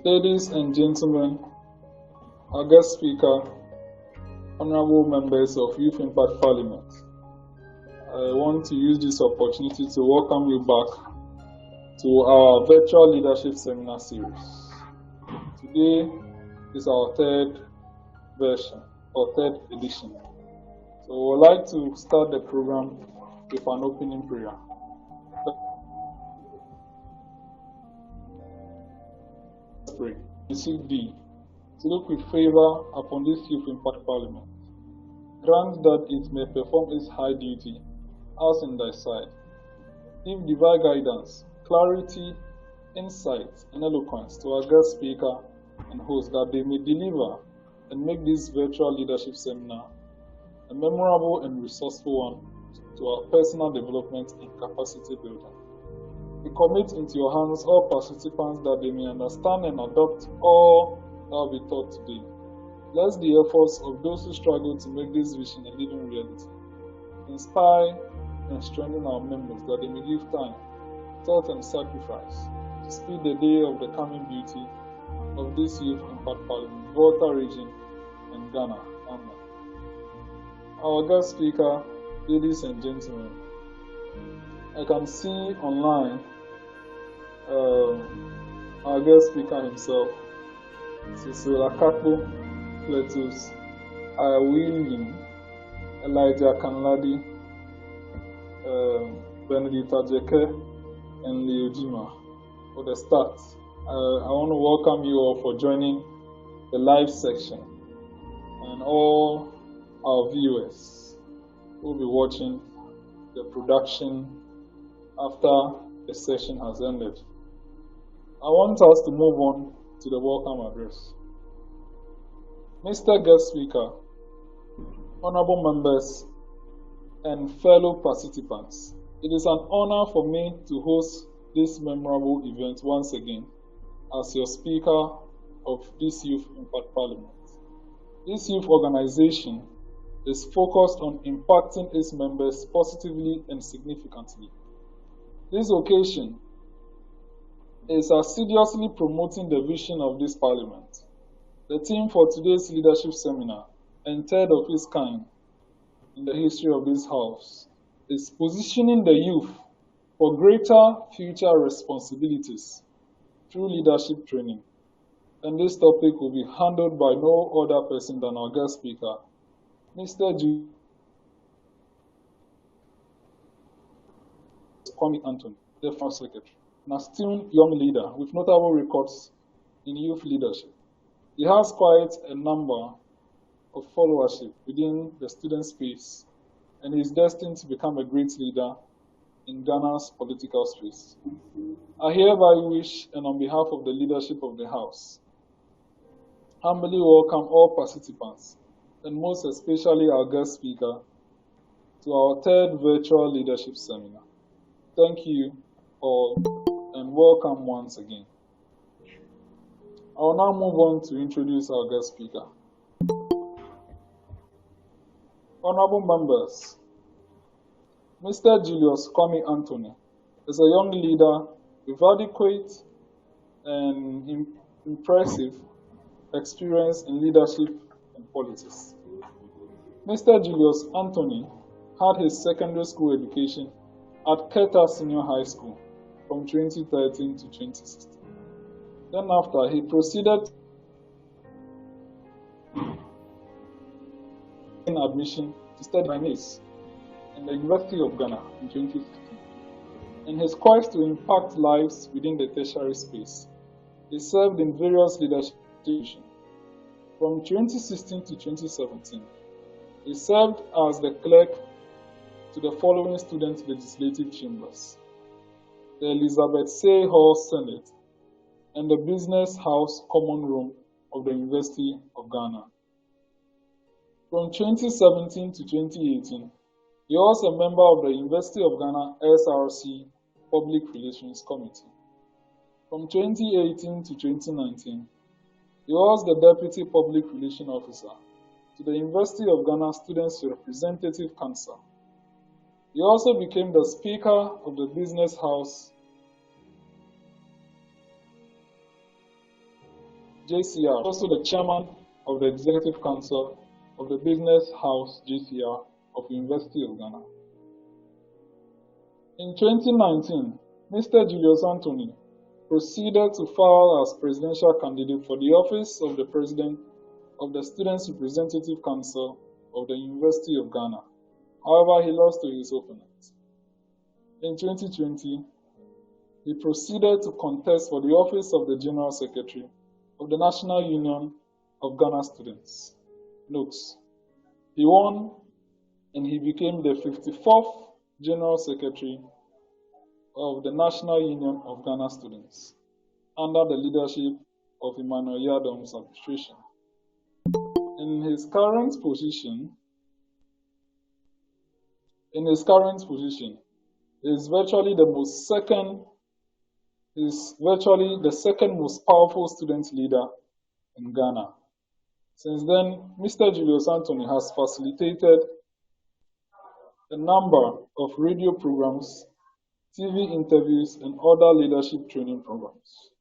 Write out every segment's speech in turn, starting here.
Ladies and gentlemen, our guest speaker, honorable members of Youth Impact Parliament, I want to use this opportunity to welcome you back to our virtual leadership seminar series. Today is our third version or third edition. So we would like to start the program with an opening prayer. Let's pray. We seek thee to look with favor upon this Youth Impact Parliament. Grant that it may perform its high duty as in thy sight. Give divine guidance, clarity, insight, and eloquence to our guest speaker and host, that they may deliver and make this virtual leadership seminar a memorable and resourceful one to our personal development and capacity building. We commit into your hands all participants that they may understand and adopt all that will be taught today. Bless the efforts of those who struggle to make this vision a living reality. Inspire and strengthen our members that they may give time, thought, and sacrifice to speed the day of the coming beauty of this Youth Impact Parliament, Volta region, and Ghana. Amen. Our guest speaker, ladies and gentlemen, I can see online our guest speaker himself, Cecil Akakpo, Cletus, William, Elijah Kanladi, Benedita Jeke, and Leo Jima. For the start, I want to welcome you all for joining the live section, and all our viewers who will be watching the production after the session has ended. I want us to move on to the welcome address. Mr. Guest Speaker, honorable members, and fellow participants, it is an honor for me to host this memorable event once again as your speaker of this Youth Impact Parliament. This youth organization is focused on impacting its members positively and significantly. This occasion is assiduously promoting the vision of this Parliament. The theme for today's leadership seminar, and third of its kind in the history of this house, is positioning the youth for greater future responsibilities through leadership training. And this topic will be handled by no other person than our guest speaker, Mr. Julius Kwame Anthony, the First Secretary, an esteemed young leader with notable records in youth leadership. He has quite a number of followership within the student space, and he is destined to become a great leader in Ghana's political space. I hereby wish, and on behalf of the leadership of the House, humbly welcome all participants, and most especially our guest speaker, to our third virtual leadership seminar. Thank you all, and welcome once again. I will now move on to introduce our guest speaker. Honorable members, Mr. Julius Kwame Anthony is a young leader with adequate and impressive experience in leadership and politics. Mr. Julius Anthony had his secondary school education at Keta Senior High School from 2013 to 2016. Then after, he proceeded in admission to study finance in the University of Ghana in 2015. In his quest to impact lives within the tertiary space, he served in various leadership positions. From 2016 to 2017, he served as the clerk to the following student legislative chambers: the Elizabeth Sey Hall Senate and the Business House Common Room of the University of Ghana. From 2017 to 2018, he was a member of the University of Ghana SRC Public Relations Committee. From 2018 to 2019, he was the Deputy Public Relations Officer to the University of Ghana Students' Representative Council. He also became the Speaker of the Business House JCR, also the chairman of the Executive Council of the Business House JCR of University of Ghana. In 2019, Mr. Julius Anthony proceeded to file as presidential candidate for the office of the President of the Students' Representative Council of the University of Ghana. However, he lost to his opponent. In 2020, he proceeded to contest for the office of the General Secretary of the National Union of Ghana Students, NUGS. He won and he became the 54th General Secretary of the National Union of Ghana Students under the leadership of Emmanuel Yadom's administration. In his current position, he is virtually the second most powerful student leader in Ghana. Since then, Mr. Julius Anthony has facilitated a number of radio programs, TV interviews, and other leadership training programs.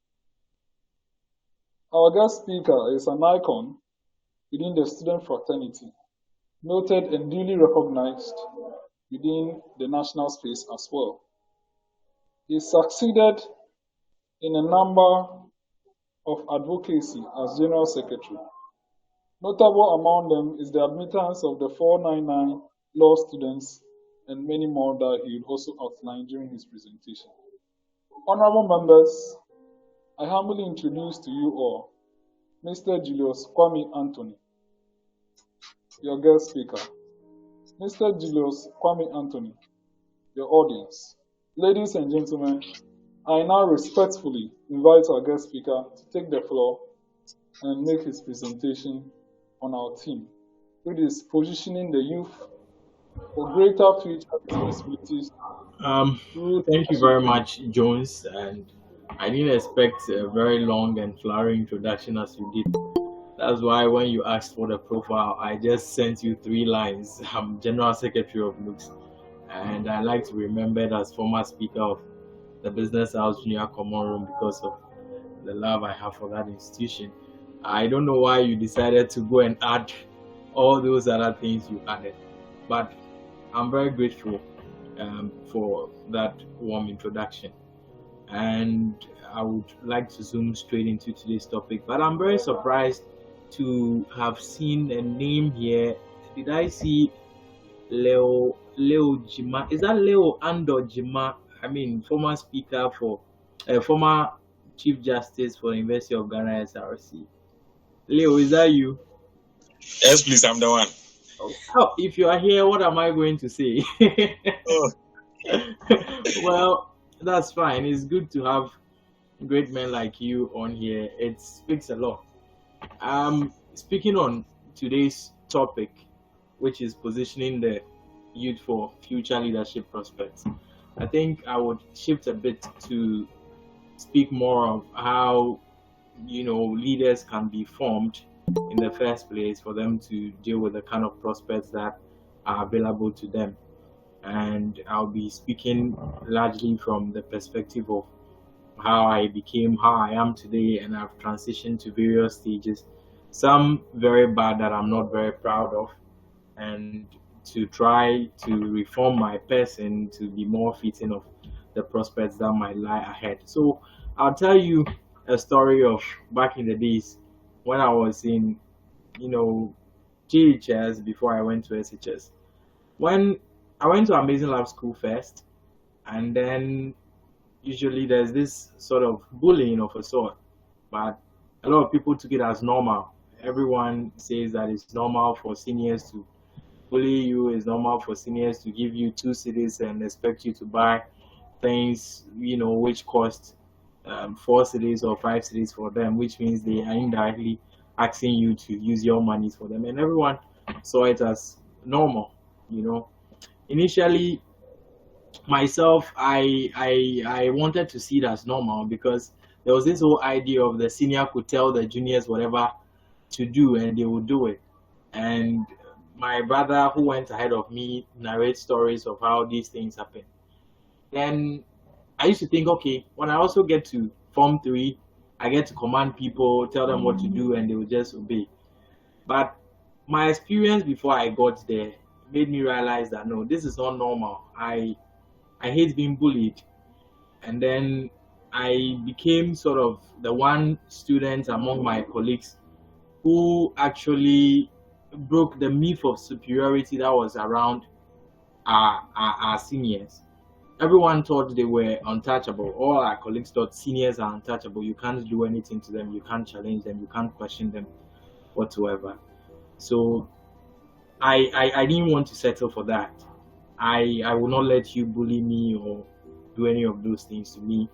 Our guest speaker is an icon within the student fraternity, noted and duly recognized within the national space as well. He succeeded in a number of advocacy as General Secretary. Notable among them is the admittance of the 499 law students and many more that he would also outline during his presentation. Honorable members, I humbly introduce to you all Mr. Julius Kwame Anthony, your guest speaker. Mr. Julius Kwame Anthony, your audience. Ladies and gentlemen, I now respectfully invite our guest speaker to take the floor and make his presentation on our theme, which is positioning the youth for greater future responsibilities. Thank you very much, Jones. And I didn't expect a very long and flowery introduction as you did. That's why when you asked for the profile, I just sent you 3 lines. I'm General Secretary of NUGS, and I like to be remembered as former Speaker of the Business House Junior Common Room because of the love I have for that institution. I don't know why you decided to go and add all those other things you added, but I'm very grateful for that warm introduction. And I would like to zoom straight into today's topic, but I'm very surprised to have seen a name here. Did I see Leo Jima? Is that Leo Ando Jima? I mean, former speaker for, former Chief Justice for the University of Ghana SRC. Leo, is that you? Yes, please, I'm the one. Oh, if you are here, what am I going to say? Well, that's fine. It's good to have great men like you on here. It speaks a lot. Speaking on today's topic, which is positioning the youth for future leadership prospects, I think I would shift a bit to speak more of how, leaders can be formed in the first place for them to deal with the kind of prospects that are available to them. And I'll be speaking largely from the perspective of how I am today, and I've transitioned to various stages, some very bad that I'm not very proud of, and to try to reform my person to be more fitting of the prospects that might lie ahead. So I'll tell you a story of back in the days when I was in, GHS before I went to SHS. When I went to Amazing Lab School first, and then usually there's this sort of bullying of a sort, but a lot of people took it as normal. Everyone says that it's normal for seniors to bully you, it's normal for seniors to give you 2 cedis and expect you to buy things, which cost 4 cedis or 5 cedis for them, which means they are indirectly asking you to use your money for them. And everyone saw it as normal, Initially, myself, I wanted to see it as normal because there was this whole idea of the senior could tell the juniors whatever to do and they would do it. And my brother, who went ahead of me, narrates stories of how these things happen. Then I used to think, okay, when I also get to Form 3, I get to command people, tell them what to do, and they will just obey. But my experience before I got there made me realize that no, this is not normal. I hate being bullied. And then I became sort of the one student among my colleagues who actually broke the myth of superiority that was around our seniors. Everyone thought they were untouchable. All our colleagues thought seniors are untouchable. You can't do anything to them. You can't challenge them. You can't question them whatsoever. So I didn't want to settle for that. I will not let you bully me or do any of those things to me.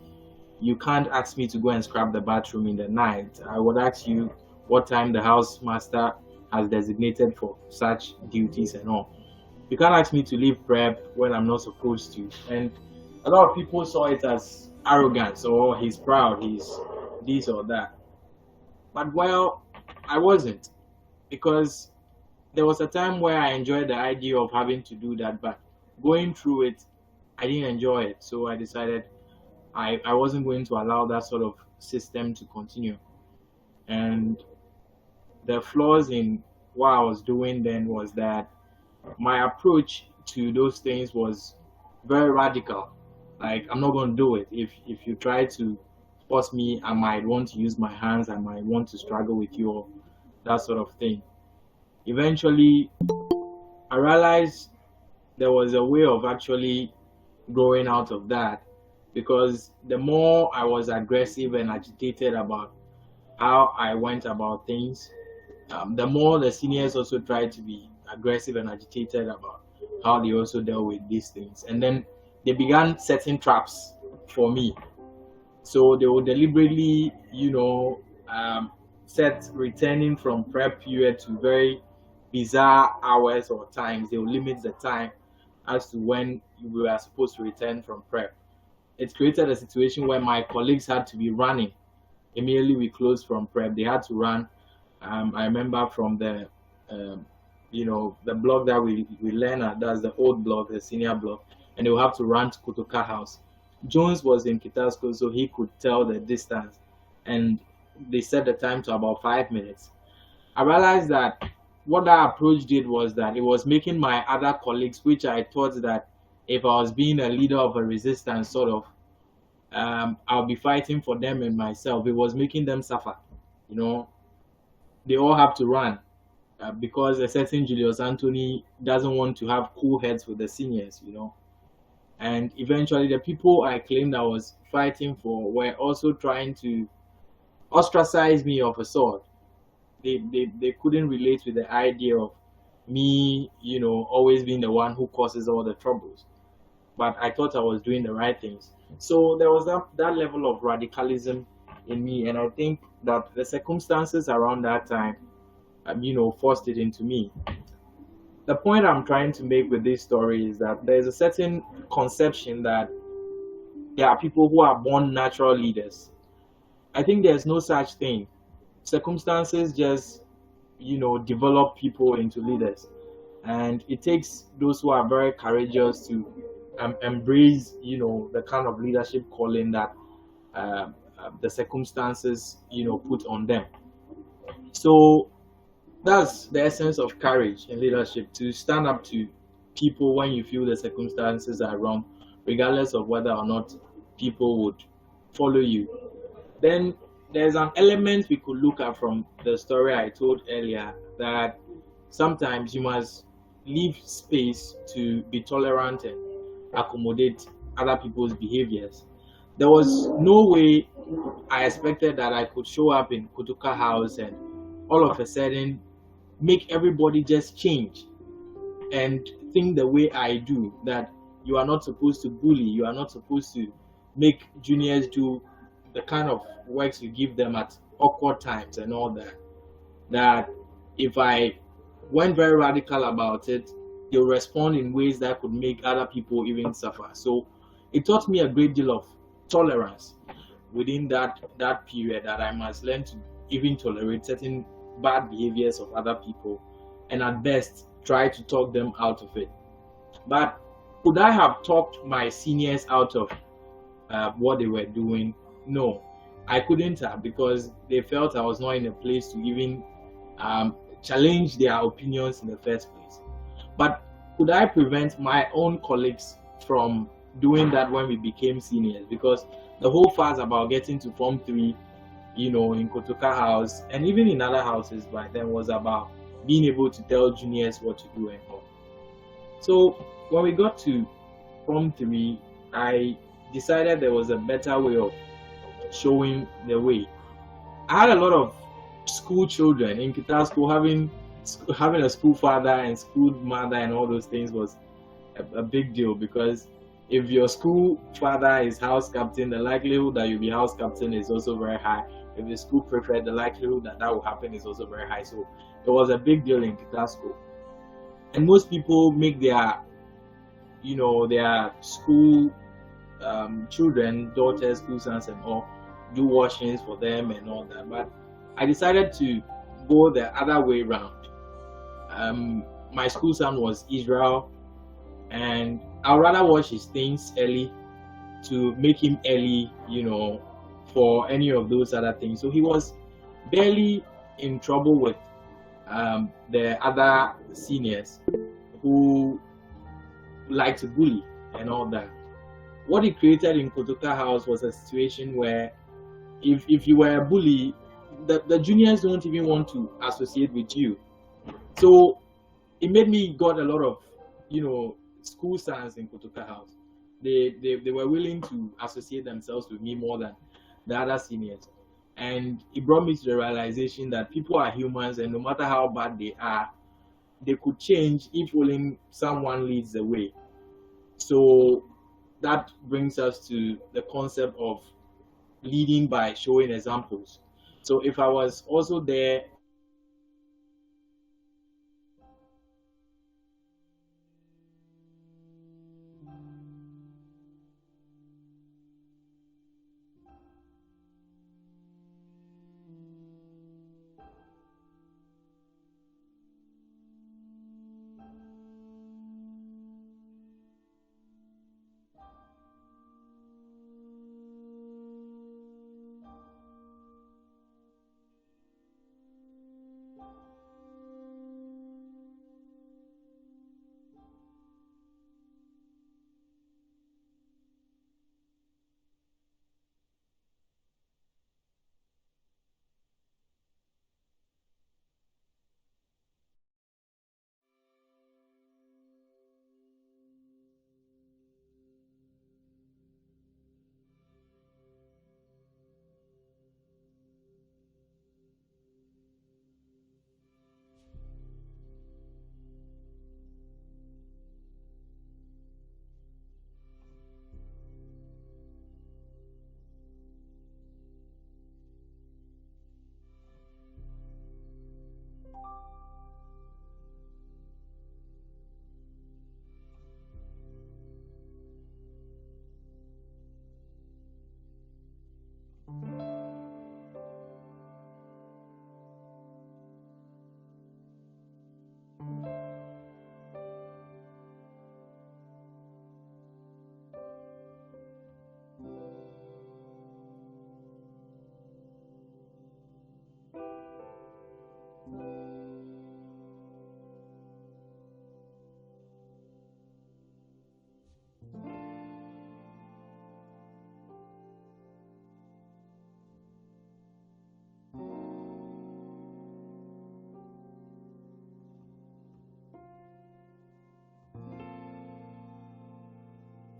You can't ask me to go and scrub the bathroom in the night. I would ask you what time the house master has designated for such duties and all. You can't ask me to leave prep when I'm not supposed to. And a lot of people saw it as arrogance, or he's proud, he's this or that. But well, I wasn't, because there was a time where I enjoyed the idea of having to do that, but going through it, I didn't enjoy it. So I decided I wasn't going to allow that sort of system to continue. And the flaws in what I was doing then was that my approach to those things was very radical. Like, I'm not going to do it. If you try to force me, I might want to use my hands, I might want to struggle with you, or that sort of thing. Eventually, I realized there was a way of actually growing out of that, because the more I was aggressive and agitated about how I went about things, the more the seniors also tried to be aggressive and agitated about how they also dealt with these things. And then they began setting traps for me. So they would deliberately, set returning from prep period to very bizarre hours or times. They will limit the time as to when we were supposed to return from prep. It created a situation where my colleagues had to be running. Immediately we closed from prep, they had to run. I remember from the block that we learn at, that's the old block, the senior block, and they will have to run to Kotoka House. Jones was in Keta School, so he could tell the distance, and they set the time to about 5 minutes. I realized that what that approach did was that it was making my other colleagues, which I thought that if I was being a leader of a resistance, sort of, I'll be fighting for them and myself. It was making them suffer. They all have to run because a certain Julius Anthony doesn't want to have cool heads with the seniors, And eventually, the people I claimed I was fighting for were also trying to ostracize me of a sort. They couldn't relate with the idea of me, always being the one who causes all the troubles. But I thought I was doing the right things. So there was that level of radicalism in me, and I think that the circumstances around that time, forced it into me. The point I'm trying to make with this story is that there's a certain conception that there are people who are born natural leaders. I think there's no such thing. Circumstances just, develop people into leaders. And it takes those who are very courageous to embrace, the kind of leadership calling that the circumstances, put on them. So that's the essence of courage in leadership, to stand up to people when you feel the circumstances are wrong, regardless of whether or not people would follow you. Then there's an element we could look at from the story I told earlier, that sometimes you must leave space to be tolerant and accommodate other people's behaviors. There was no way I expected that I could show up in Kotoka House and all of a sudden make everybody just change and think the way I do, that you are not supposed to bully, you are not supposed to make juniors do the kind of works you give them at awkward times and all that. That if I went very radical about it, they'll respond in ways that could make other people even suffer. So it taught me a great deal of tolerance within that period, that I must learn to even tolerate certain bad behaviors of other people, and at best try to talk them out of it. But could I have talked my seniors out of what they were doing? No. I couldn't have, because they felt I was not in a place to even challenge their opinions in the first place. But could I prevent my own colleagues from doing that when we became seniors? Because the whole fuss about getting to Form 3, in Kotoka House and even in other houses by then was about being able to tell juniors what to do and all. So when we got to Form 3, I decided there was a better way of showing the way. I had a lot of school children in Keta School. Having a school father and school mother and all those things was a big deal, because if your school father is house captain, the likelihood that you'll be house captain is also very high. If the school prefect, the likelihood that will happen is also very high. So it was a big deal in Keta School. And most people make their school children, daughters, school sons and all, do washings for them and all that. But I decided to go the other way around. My school son was Israel, and I'd rather wash his things early to make him early, for any of those other things. So he was barely in trouble with the other seniors who like to bully and all that. What he created in Kotoka House was a situation where if you were a bully, the juniors don't even want to associate with you. So it made me got a lot of, school sons in Kotoka House. They were willing to associate themselves with me more than the other seniors. And it brought me to the realization that people are humans, and no matter how bad they are, they could change if only someone leads the way. So that brings us to the concept of leading by showing examples. So if I was also there,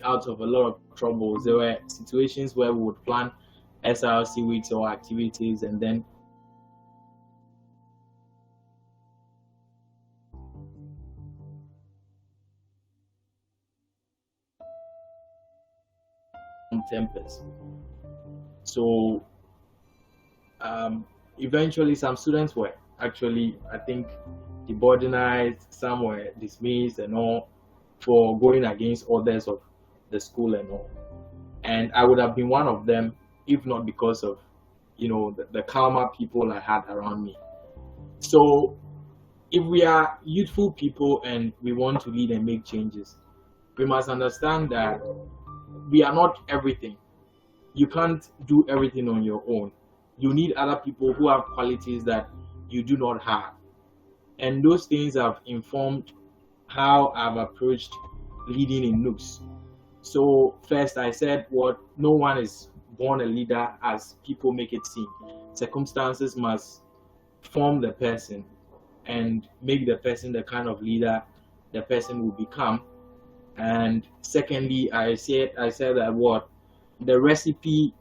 out of a lot of troubles. There were situations where we would plan SRC weeks or activities, and then tempers. So eventually some students were actually, I think, deboardinized, some were dismissed and all for going against orders of the school and all. And I would have been one of them if not because of, the calmer people I had around me. So if we are youthful people and we want to lead and make changes, we must understand that we are not everything. you can't do everything on your own. You need other people who have qualities that you do not have. And those things have informed how I've approached leading in NUGS. So first I said, what no one is born a leader as people make it seem. Circumstances must form the person and make the person the kind of leader the person will become. And secondly, I said that what the recipe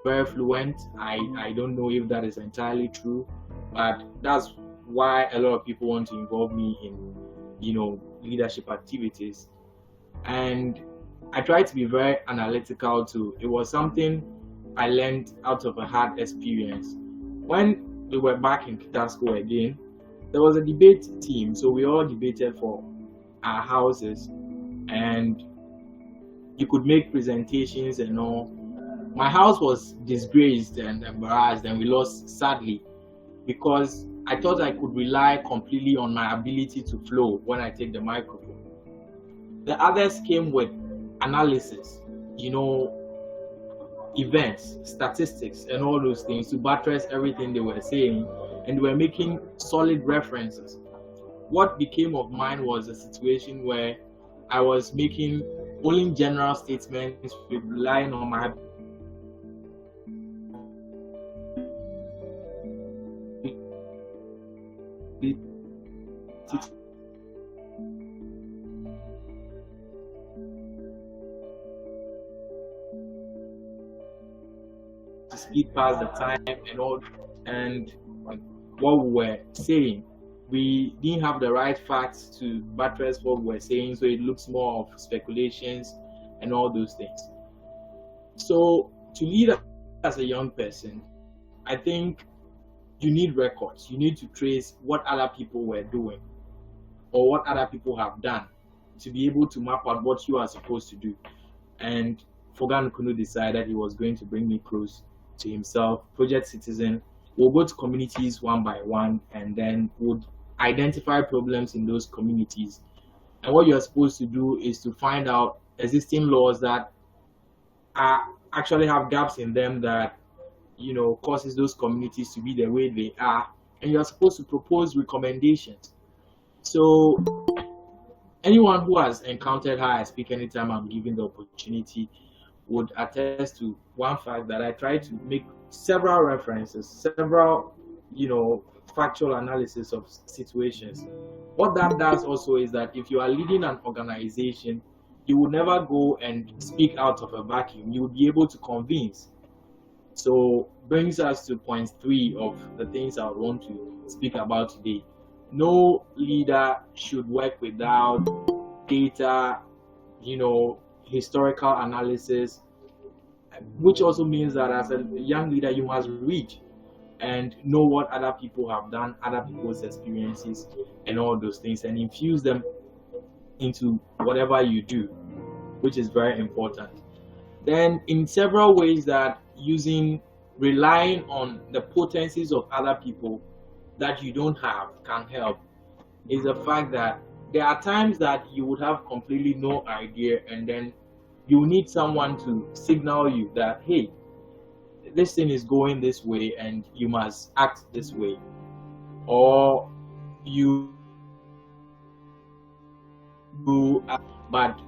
very fluent. I don't know if that is entirely true, but that's why a lot of people want to involve me in, leadership activities. And I try to be very analytical too. It was something I learned out of a hard experience. When we were back in Keta school again, there was a debate team, so we all debated for our houses, and you could make presentations and all. My house was disgraced and embarrassed, and we lost sadly because I thought I could rely completely on my ability to flow when I take the microphone. The others came with analysis, events, statistics, and all those things to buttress everything they were saying, and they were making solid references. What became of mine was a situation where I was making only general statements, relying on my to speed past the time and all, and what we were saying, we didn't have the right facts to buttress what we were saying, so it looks more of speculations and all those things. So to lead as a young person, I think you need records. You need to trace what other people were doing or what other people have done to be able to map out what you are supposed to do. And Fogan Kunu decided he was going to bring me close to himself, project citizen. We'll go to communities one by one and then would identify problems in those communities. And what you're supposed to do is to find out existing laws that actually have gaps in them that causes those communities to be the way they are, and you're supposed to propose recommendations. So anyone who has encountered how I speak anytime I'm given the opportunity would attest to one fact that I try to make several references, several factual analysis of situations. What that does also is that if you are leading an organization, you will never go and speak out of a vacuum. You will be able to convince. So brings us to point 3 of the things I would want to speak about today. No leader should work without data, historical analysis, which also means that as a young leader, you must read and know what other people have done, other people's experiences, and all those things, and infuse them into whatever you do, which is very important. Then in several ways that relying on the potencies of other people that you don't have can help is the fact that there are times that you would have completely no idea, and then you need someone to signal you that, hey, this thing is going this way and you must act this way, or but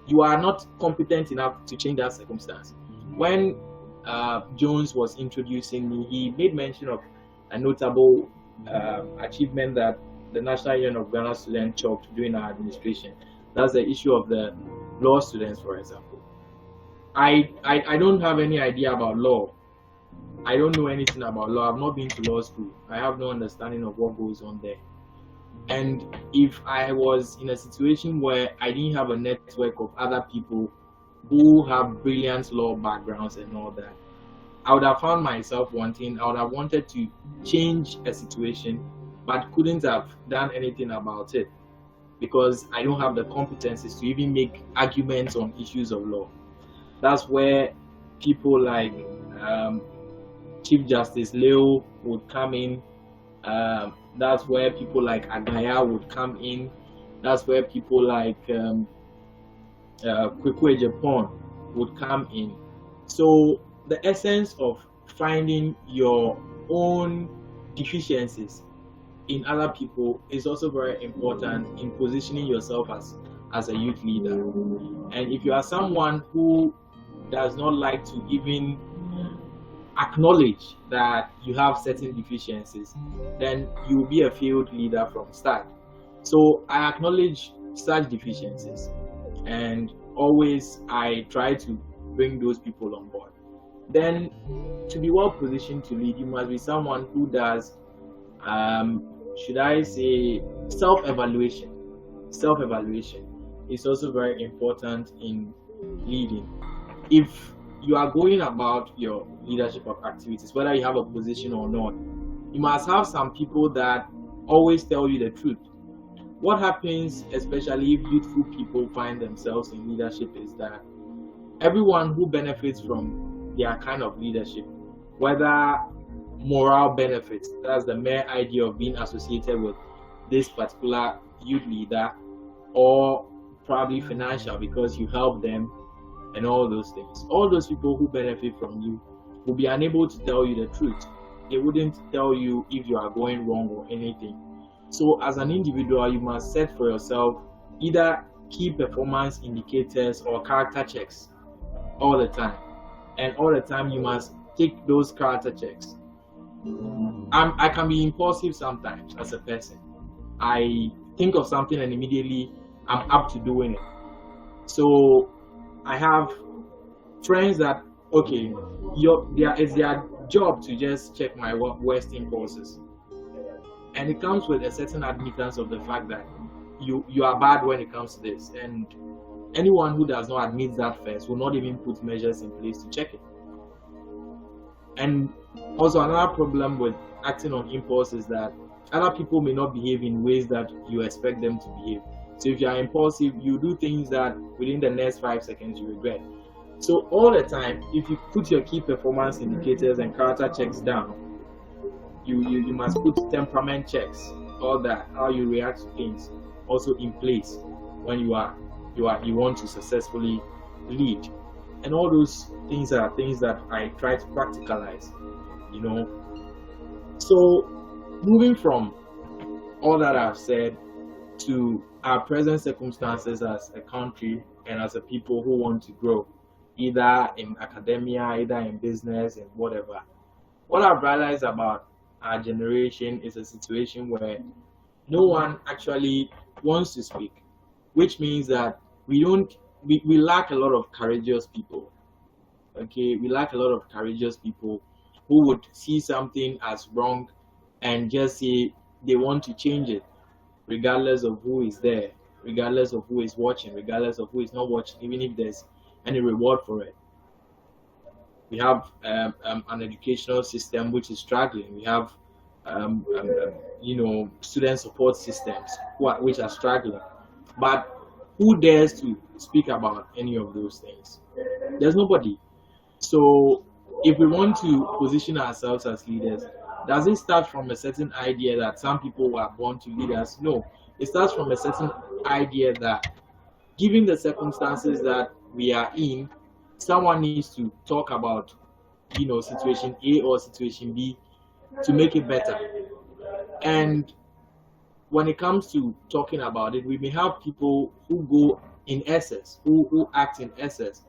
you are not competent enough to change that circumstance. When Jones was introducing me, he made mention of a notable achievement that the National Union of Ghana Students chalked during our administration. That's the issue of the law students, for example. I don't have any idea about law. I don't know anything about law. I've not been to law school. I have no understanding of what goes on there. And if I was in a situation where I didn't have a network of other people who have brilliant law backgrounds and all that, I would have found myself I would have wanted to change a situation, but couldn't have done anything about it because I don't have the competencies to even make arguments on issues of law. That's where people like Chief Justice Leo would come in. That's where people like Agaya would come in. That's where people like Kwekwe Japan would come in. So the essence of finding your own deficiencies in other people is also very important in positioning yourself as a youth leader. And if you are someone who does not like to even acknowledge that you have certain deficiencies, then you will be a failed leader from start. So I acknowledge such deficiencies, and always I try to bring those people on board. Then, to be well positioned to lead, you must be someone who does, should I say, self-evaluation. Self-evaluation is also very important in leading. If you are going about your leadership of activities, whether you have a position or not, you must have some people that always tell you the truth. What happens, especially if youthful people find themselves in leadership, is that everyone who benefits from their kind of leadership, whether moral benefits, that's the mere idea of being associated with this particular youth leader, or probably financial because you help them and all those things. All those people who benefit from you will be unable to tell you the truth. They wouldn't tell you if you are going wrong or anything. So as an individual, you must set for yourself either key performance indicators or character checks all the time. And all the time you must take those character checks. I can be impulsive sometimes as a person. I think of something and immediately I'm up to doing it. So I have friends that, okay, it's their job to just check my worst impulses. And it comes with a certain admittance of the fact that you are bad when it comes to this. And anyone who does not admit that first will not even put measures in place to check it. And also another problem with acting on impulse is that other people may not behave in ways that you expect them to behave. So if you are impulsive, you do things that within the next 5 seconds you regret. So all the time, if you put your key performance indicators and character checks down, you must put temperament checks, all that, how you react to things, also in place when you want to successfully lead. And all those things are things that I try to practicalize, you know. So moving from all that I've said to our present circumstances as a country and as a people who want to grow, either in academia, either in business, and whatever. What I've realized about our generation is a situation where no one actually wants to speak, which means that we lack a lot of courageous people. Okay, we lack a lot of courageous people who would see something as wrong and just say they want to change it, regardless of who is there, regardless of who is watching, regardless of who is not watching, even if there's any reward for it. We have an educational system which is struggling. We have student support systems which are struggling. But who dares to speak about any of those things? There's nobody. So if we want to position ourselves as leaders, does it start from a certain idea that some people were born to lead us? No. It starts from a certain idea that given the circumstances that we are in, someone needs to talk about, situation A or situation B to make it better. And when it comes to talking about it, we may have people who go in excess, who act in excess.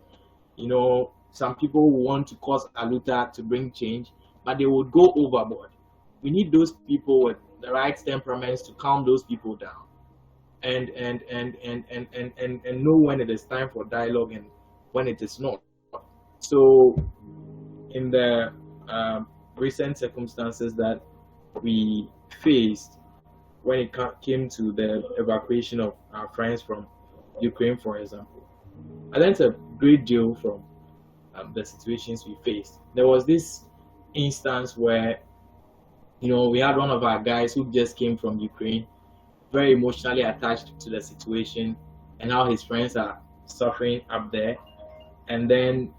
Some people who want to cause a aluta to bring change, but they would go overboard. We need those people with the right temperaments to calm those people down, and know when it is time for dialogue and when it is not. So, in the recent circumstances that we faced, when it came to the evacuation of our friends from Ukraine, for example, I learned a great deal from the situations we faced. There was this instance where, we had one of our guys who just came from Ukraine, very emotionally attached to the situation and how his friends are suffering up there. And then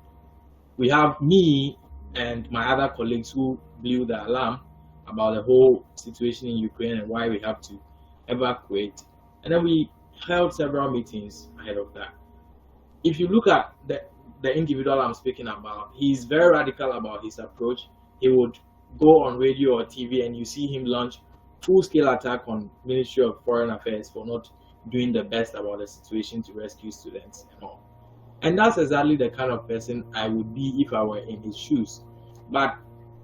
we have me and my other colleagues who blew the alarm about the whole situation in Ukraine and why we have to evacuate. And then we held several meetings ahead of that. If you look at the individual I'm speaking about, he's very radical about his approach. He would go on radio or TV and you see him launch full-scale attack on Ministry of Foreign Affairs for not doing the best about the situation to rescue students and all. And that's exactly the kind of person I would be if I were in his shoes. But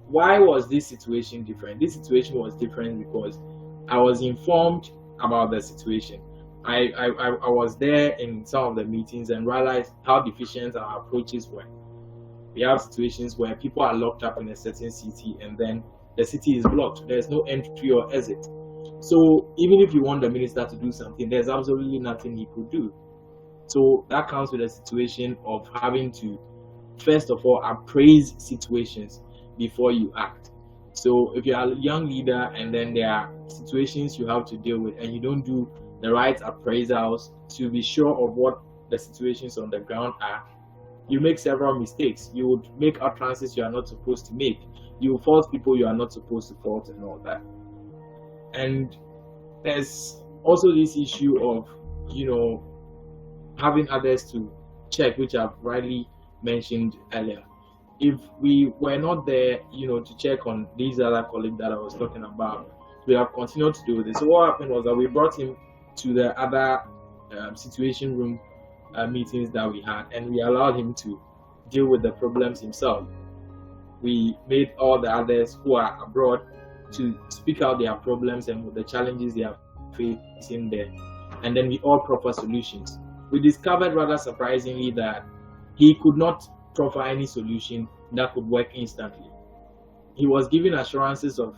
why was this situation different? This situation was different because I was informed about the situation. I was there in some of the meetings and realized how deficient our approaches were. We have situations where people are locked up in a certain city and then the city is blocked. There's no entry or exit. So even if you want the minister to do something, there's absolutely nothing he could do. So that comes with a situation of having to, first of all, appraise situations before you act. So if you are a young leader and then there are situations you have to deal with and you don't do the right appraisals to be sure of what the situations on the ground are, you make several mistakes. You would make utterances you are not supposed to make. You will fault people you are not supposed to fault and all that. And there's also this issue of, having others to check, which I've rightly mentioned earlier. If we were not there, to check on these other colleagues that I was talking about, we have continued to do this. So what happened was that we brought him to the other situation room meetings that we had, and we allowed him to deal with the problems himself. We made all the others who are abroad to speak out their problems and the challenges they are facing there, and then we all proffer solutions. We discovered rather surprisingly that he could not proffer any solution that could work instantly. He was giving assurances of,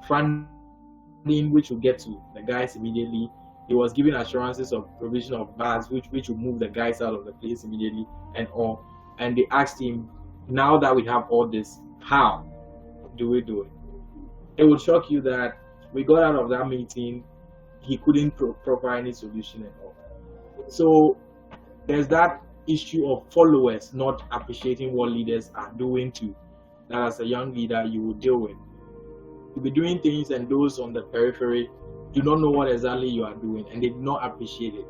funding which will get to the guys immediately. He was giving assurances of provision of bars which will move the guys out of the place immediately and all. And they asked him, now that we have all this, how do we do it? It would shock you that we got out of that meeting, he couldn't provide any solution at all. So there's that issue of followers not appreciating what leaders are doing too, that as a young leader you will deal with. You'll be doing things and those on the periphery do not know what exactly you are doing and they do not appreciate it.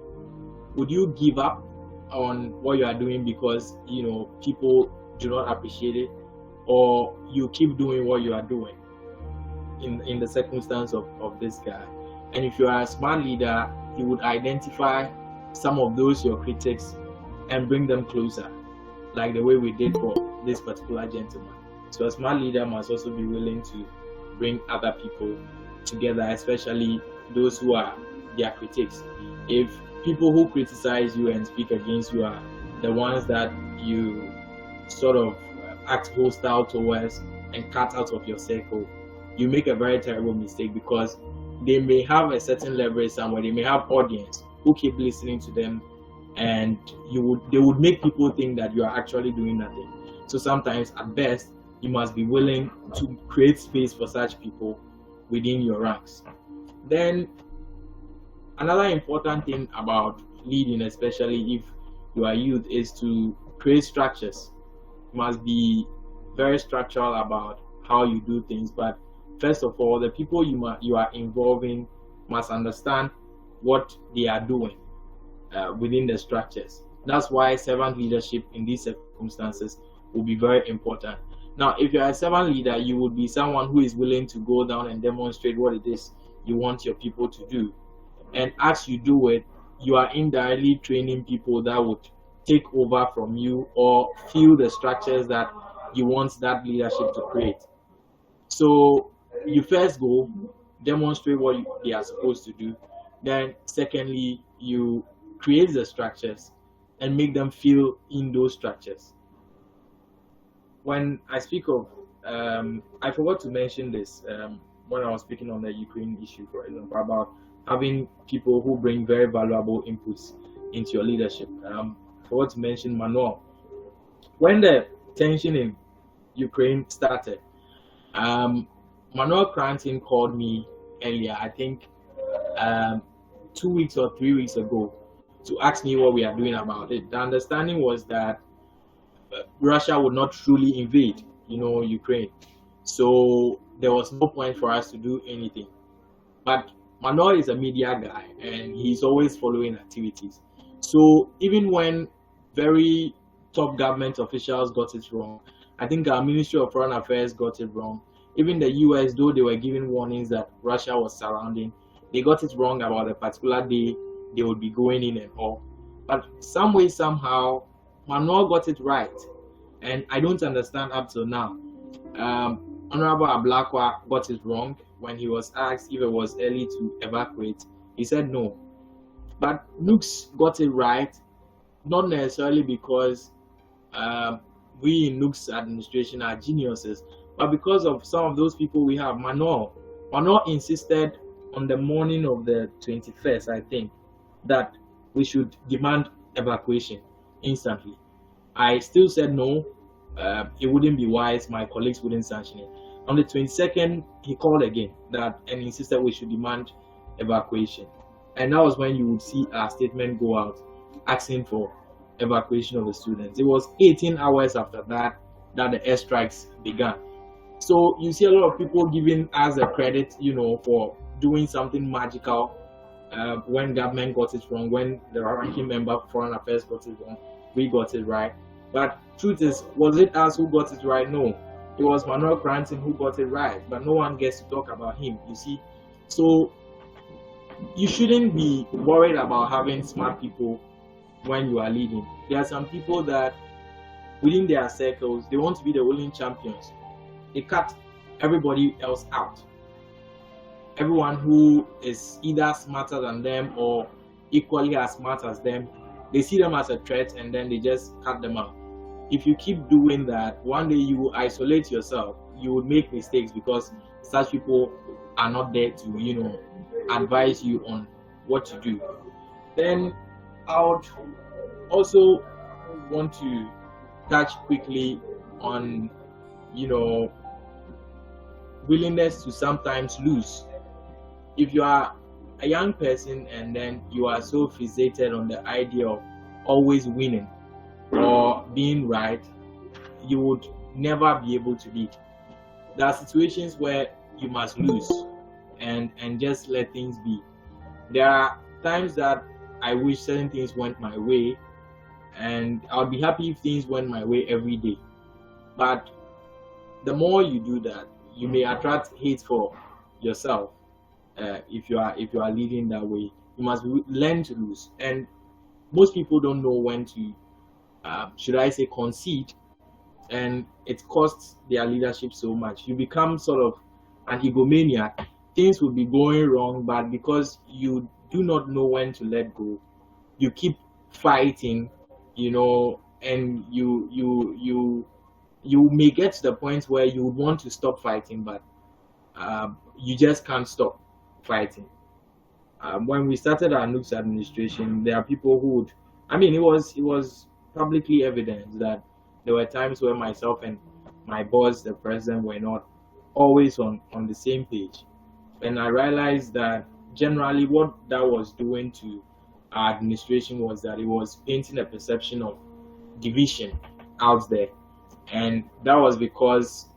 Would you give up on what you are doing because people do not appreciate it, or you keep doing what you are doing in the circumstance of this guy? And if you are a smart leader, you would identify some of those your critics and bring them closer, like the way we did for this particular gentleman. So a smart leader must also be willing to bring other people together, especially those who are their critics. If people who criticize you and speak against you are the ones that you sort of act hostile towards and cut out of your circle, you make a very terrible mistake, because they may have a certain leverage somewhere. They may have audience who keep listening to them, and they would make people think that you are actually doing nothing. So sometimes, at best, you must be willing to create space for such people within your ranks. Then another important thing about leading, especially if you are youth, is to create structures. You must be very structural about how you do things. But first of all, the people you are involving must understand what they are doing within the structures. That's why servant leadership in these circumstances will be very important. Now, if you're a servant leader, you would be someone who is willing to go down and demonstrate what it is you want your people to do. And as you do it, you are indirectly training people that would take over from you or fill the structures that you want that leadership to create. So you first go demonstrate what they are supposed to do. Then secondly, you create the structures and make them feel in those structures. When I speak of, I forgot to mention this when I was speaking on the Ukraine issue, for example, about having people who bring very valuable inputs into your leadership. I forgot to mention Manuel, when the tension in Ukraine started, Manuel Cranton called me earlier, I think 2 weeks or 3 weeks ago, to ask me what we are doing about it. The understanding was that Russia would not truly invade, Ukraine. So there was no point for us to do anything. But Manuel is a media guy and he's always following activities. So even when very top government officials got it wrong, I think our Ministry of Foreign Affairs got it wrong. Even the US, though they were giving warnings that Russia was surrounding, they got it wrong about a particular day they would be going in and all. But some way, somehow, Manuel got it right. And I don't understand up till now. Honorable Ablakwa got it wrong when he was asked if it was early to evacuate. He said no. But NUGS got it right, not necessarily because we in NUGS administration are geniuses, but because of some of those people we have. Manuel insisted on the morning of the 21st, I think, that we should demand evacuation instantly. I still said no, it wouldn't be wise, my colleagues wouldn't sanction it. On the 22nd, he called again and insisted we should demand evacuation. And that was when you would see our statement go out asking for evacuation of the students. It was 18 hours after that the airstrikes began. So you see a lot of people giving us the credit, for doing something magical when government got it wrong, when the ranking member of Foreign Affairs got it wrong, we got it right. But truth is, was it us who got it right? No. It was Manuel Cranton who got it right, but no one gets to talk about him, you see. So you shouldn't be worried about having smart people when you are leading. There are some people that within their circles, they want to be the willing champions. They cut everybody else out. Everyone who is either smarter than them or equally as smart as them, they see them as a threat and then they just cut them out. If you keep doing that, one day you will isolate yourself. You will make mistakes because such people are not there to, advise you on what to do. Then I would also want to touch quickly on, willingness to sometimes lose. If you are a young person and then you are so fixated on the idea of always winning or being right, you would never be able to lead. There are situations where you must lose and just let things be. There are times that I wish certain things went my way, and I would be happy if things went my way every day. But the more you do that, you may attract hate for yourself. If you are leading that way, you must learn to lose. And most people don't know when to, should I say, concede, and it costs their leadership so much. You become sort of an egomaniac. Things will be going wrong, but because you do not know when to let go, you keep fighting, and you may get to the point where you would want to stop fighting, but you just can't stop fighting. When we started our NUGS administration, there are people who would, it was publicly evident that there were times where myself and my boss, the president, were not always on the same page. And I realized that generally what that was doing to our administration was that it was painting a perception of division out there. And that was because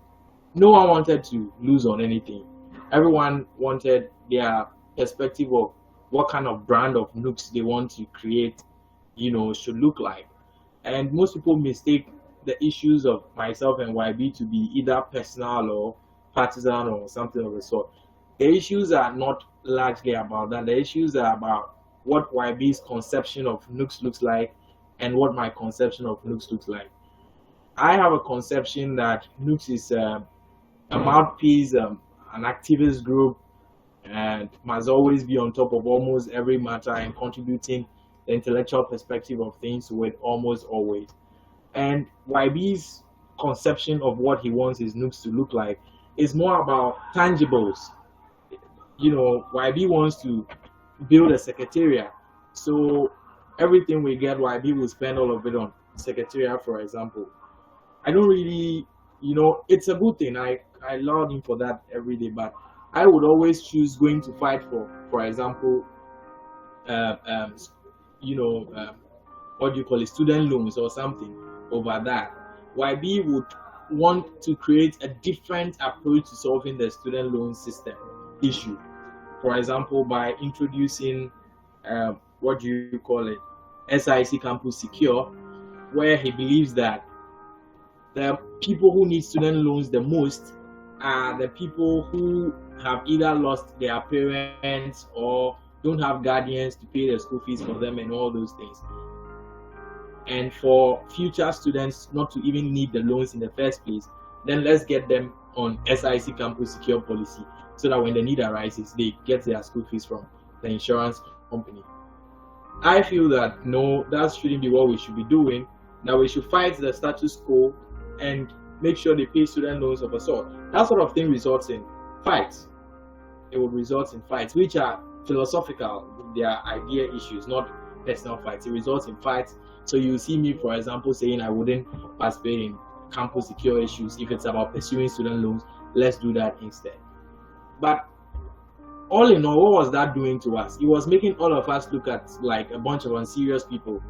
no one wanted to lose on anything. Everyone wanted their perspective of what kind of brand of NUGS they want to create, should look like. And most people mistake the issues of myself and YB to be either personal or partisan or something of the sort. The issues are not largely about that. The issues are about what YB's conception of NUGS looks like and what my conception of NUGS looks like. I have a conception that NUGS is a mouthpiece, an activist group, and must always be on top of almost every matter and contributing the intellectual perspective of things to it almost always. And YB's conception of what he wants his NUGS to look like is more about tangibles. YB wants to build a secretariat. So everything we get, YB will spend all of it on secretariat, for example. I don't really, it's a good thing. I laud him for that every day, but I would always choose going to fight for example, um, um, you know, um, what do you call it, student loans or something over that. YB would want to create a different approach to solving the student loan system issue. For example, by introducing what do you call it, SIC Campus Secure, where he believes that the people who need student loans the most are the people who have either lost their parents or don't have guardians to pay the school fees for them and all those things. And for future students not to even need the loans in the first place, then let's get them on SIC Campus Secure policy so that when the need arises, they get their school fees from the insurance company. I feel that no, that shouldn't be what we should be doing. That we should fight the status quo and make sure they pay student loans of a sort. That sort of thing results in fights. It will result in fights, which are philosophical. They are idea issues, not personal fights. It results in fights. So you see me, for example, saying I wouldn't participate in campus secure issues if it's about pursuing student loans. Let's do that instead. But all in all, what was that doing to us? It was making all of us look at like a bunch of unserious people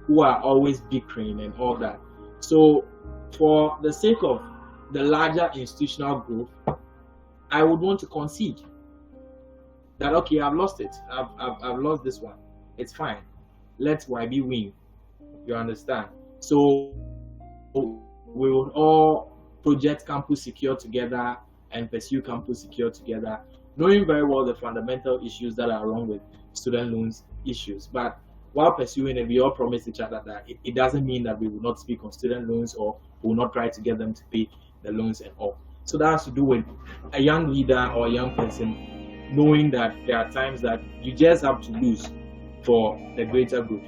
who are always bickering and all that. So for the sake of the larger institutional growth, I would want to concede that, okay, I've lost it. I've lost this one. It's fine. Let YB win. You understand? So we will all project campus secure together and pursue campus secure together, knowing very well the fundamental issues that are wrong with student loans issues. But while pursuing it, we all promise each other that it doesn't mean that we will not speak on student loans or will not try to get them to pay the loans and all. So that has to do with a young leader or a young person knowing that there are times that you just have to lose for the greater good,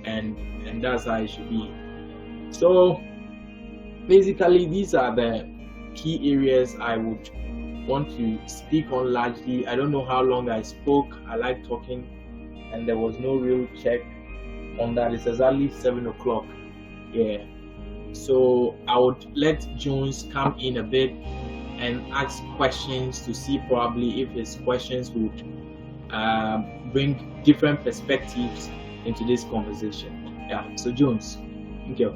and that's how it should be. So basically, these are the key areas I would want to speak on largely. I don't know how long I spoke. I like talking, and there was no real check on that. It's exactly 7 o'clock. Yeah. So I would let Jones come in a bit and ask questions to see probably if his questions would bring different perspectives into this conversation. Yeah. So Jones, thank you.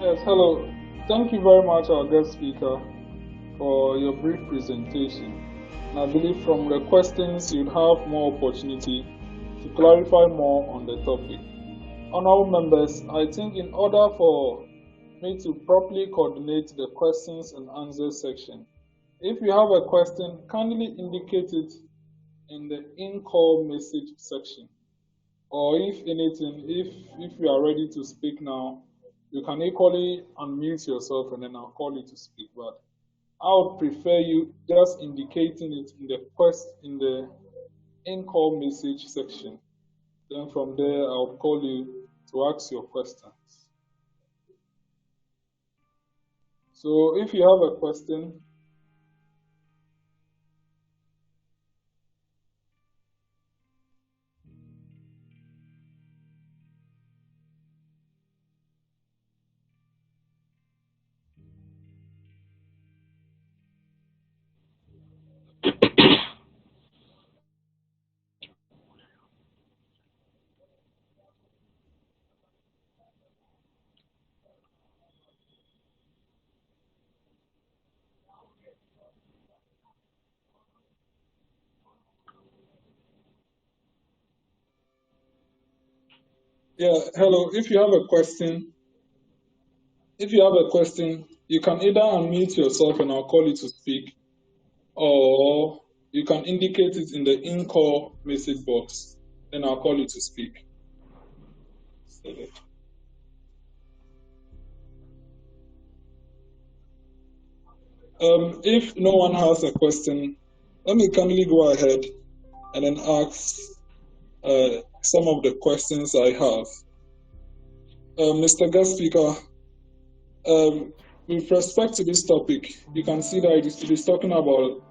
Yes, hello. Thank you very much, our guest speaker, for your brief presentation. And I believe from the questions you'd have more opportunity to clarify more on the topic. Honorable members, I think in order for me to properly coordinate the questions and answers section, if you have a question, kindly indicate it in the in-call message section. Or if anything, if you are ready to speak now, you can equally unmute yourself and then I'll call you to speak. But I would prefer you just indicating it in the in-call message section. Then from there, I would call you to ask your questions. So if you have a question, yeah, hello. If you have a question, you can either unmute yourself and I'll call you to speak, or you can indicate it in the in-call message box, then I'll call you to speak. If no one has a question, let me kindly go ahead and then ask some of the questions I have. Mr. Guest Speaker, with respect to this topic, you can see that it is talking about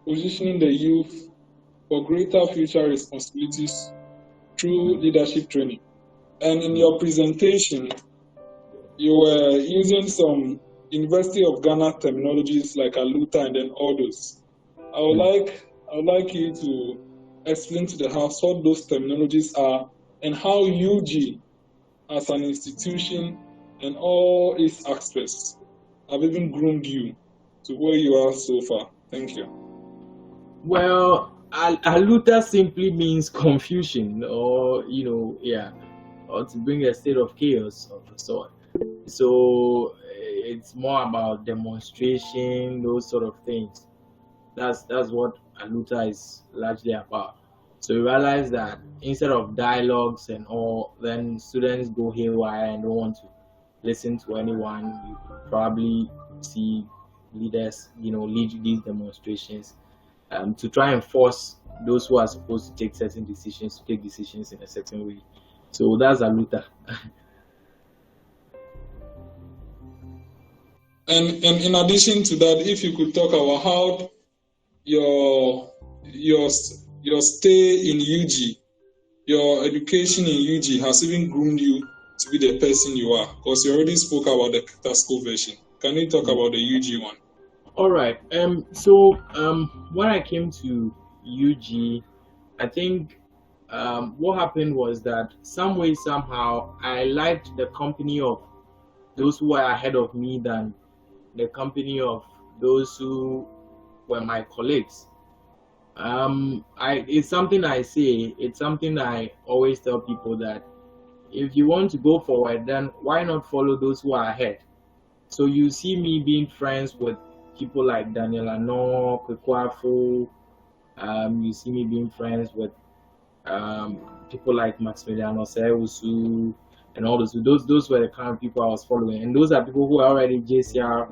positioning the youth for greater future responsibilities through leadership training. And in your presentation, you were using some University of Ghana terminologies like aluta and then all those. I would like you to explain to the House what those terminologies are and how UG as an institution and all its aspects have even groomed you to where you are so far. Thank you. Well, aluta simply means confusion, or or to bring a state of chaos of a sort. So it's more about demonstration, those sort of things. That's what aluta is largely about. So you realize that instead of dialogues and all, then students go haywire and don't want to listen to anyone. You probably see leaders, lead these demonstrations to try and force those who are supposed to take certain decisions to take decisions in a certain way. So that's aluta. And in addition to that, if you could talk about how your stay in UG, your education in UG has even groomed you to be the person you are, because you already spoke about the Keta School version. Can you talk about the UG one? All right. So when I came to UG, I think what happened was that some way, somehow, I liked the company of those who were ahead of me than the company of those who were my colleagues. It's something I say, it's something I always tell people, that if you want to go forward, then why not follow those who are ahead? So you see me being friends with people like Daniel Ano, Kwekwafu. You see me being friends with people like Maximiliano Seusu and all those. Those were the kind of people I was following, and those are people who are already JCR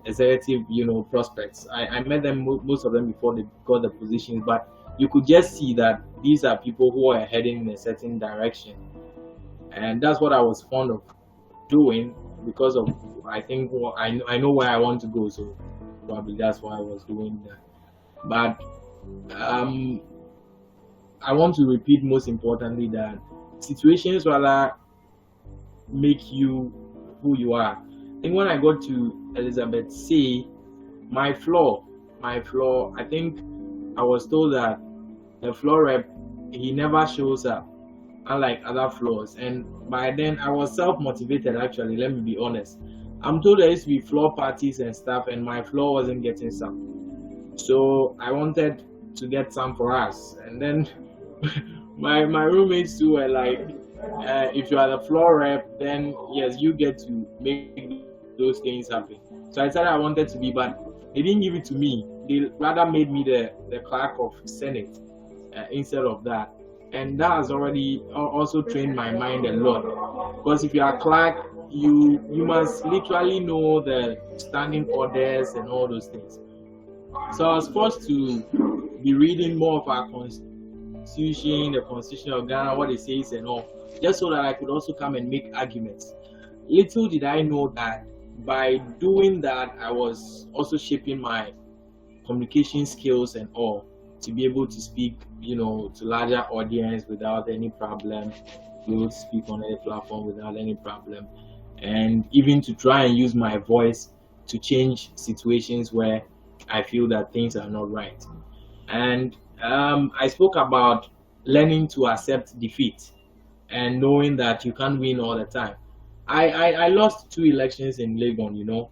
executive, prospects. I met them, most of them, before they got the positions, but you could just see that these are people who are heading in a certain direction, and that's what I was fond of doing, because of, I think, I know where I want to go, so probably that's why I was doing that. But I want to repeat, most importantly, that situations rather make you who you are. I think when I got to Elizabeth Sey, my flaw, I think I was told that the floor rep, he never shows up, unlike other floors. And by then I was self-motivated, actually, let me be honest. I'm told there used to be floor parties and stuff, and my floor wasn't getting some. So I wanted to get some for us. And then my roommates too were like, if you are the floor rep, then yes, you get to make those things happen. So I said I wanted to be, but they didn't give it to me. They rather made me the clerk of Senate instead of that. And that has already also trained my mind a lot. Because if you are clerk, you must literally know the standing orders and all those things. So I was forced to be reading more of our constitution, the constitution of Ghana, what it says and all, just so that I could also come and make arguments. Little did I know that by doing that, I was also shaping my communication skills and all, to be able to speak, to larger audience without any problem, be able to speak on any platform without any problem, and even to try and use my voice to change situations where I feel that things are not right. And I spoke about learning to accept defeat and knowing that you can't win all the time. I lost 2 elections in Legon,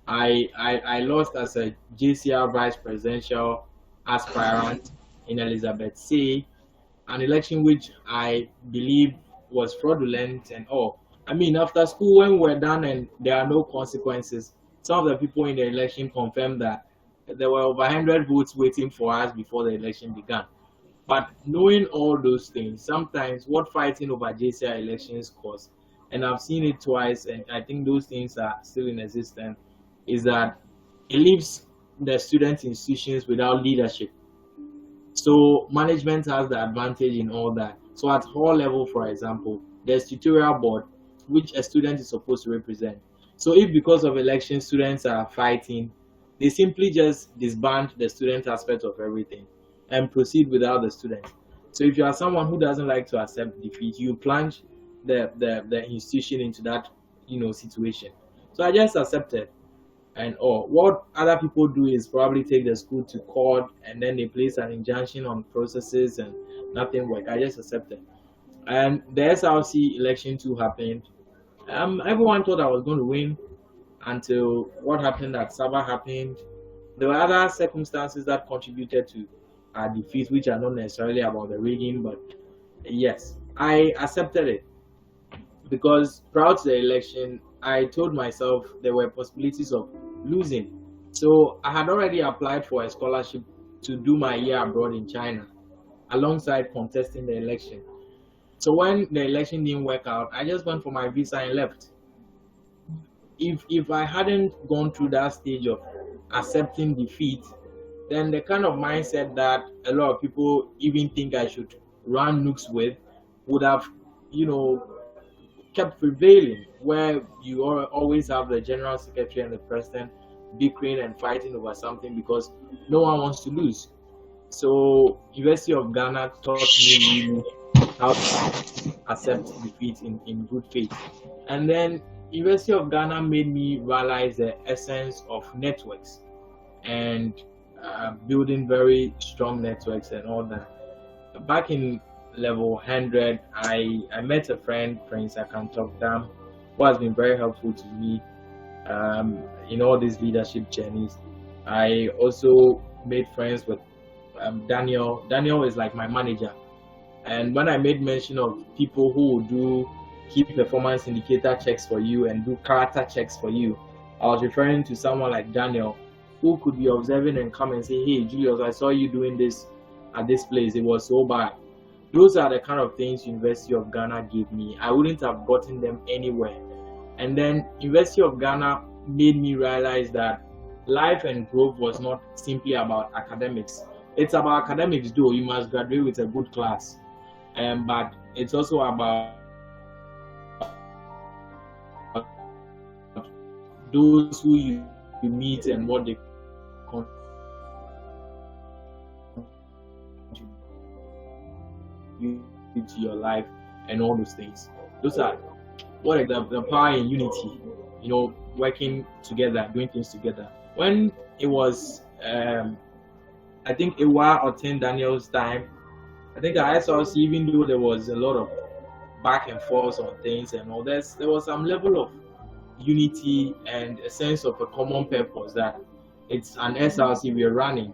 I lost as a JCR vice presidential aspirant in Elizabeth Sey, an election which I believe was fraudulent and all. I mean, after school, when we're done and there are no consequences, some of the people in the election confirmed that there were over 100 votes waiting for us before the election began. But knowing all those things, sometimes what fighting over JCR elections cause, and I've seen it twice, and I think those things are still in existence, is that it leaves the student institutions without leadership. So management has the advantage in all that. So at hall level, for example, there's tutorial board, which a student is supposed to represent. So if because of election students are fighting, they simply just disband the student aspect of everything and proceed without the student. So if you are someone who doesn't like to accept defeat, you plunge the institution into that situation. So I just accepted. And what other people do is probably take the school to court, and then they place an injunction on processes and nothing work. I just accepted. And the SRC election too happened. Everyone thought I was going to win until what happened at Sabah happened. There were other circumstances that contributed to our defeat, which are not necessarily about the rigging, but yes, I accepted it because prior to the election, I told myself there were possibilities of losing. So I had already applied for a scholarship to do my year abroad in China alongside contesting the election. So when the election didn't work out, I just went for my visa and left. If I hadn't gone through that stage of accepting defeat, then the kind of mindset that a lot of people even think I should run NUGS with would have, kept prevailing, where you always have the general secretary and the president bickering and fighting over something because no one wants to lose. So University of Ghana taught me really how to accept defeat in good faith. And then University of Ghana made me realize the essence of networks and building very strong networks and all that. Back in level 100, I met a friend, Prince Akantokdam, who has been very helpful to me in all these leadership journeys. I also made friends with Daniel. Daniel is like my manager. And when I made mention of people who will do key performance indicator checks for you and do character checks for you, I was referring to someone like Daniel, who could be observing and come and say, hey, Julius, I saw you doing this at this place. It was so bad. Those are the kind of things University of Ghana gave me. I wouldn't have gotten them anywhere. And then University of Ghana made me realize that life and growth was not simply about academics. It's about academics, though. You must graduate with a good class. But it's also about those who you meet and what they contribute to your life and all those things. Those are what the power in unity, working together, doing things together. When it was, I think a while or 10 Daniel's time, I think at SRC, even though there was a lot of back and forth on things and all this, there was some level of unity and a sense of a common purpose that it's an SRC we're running.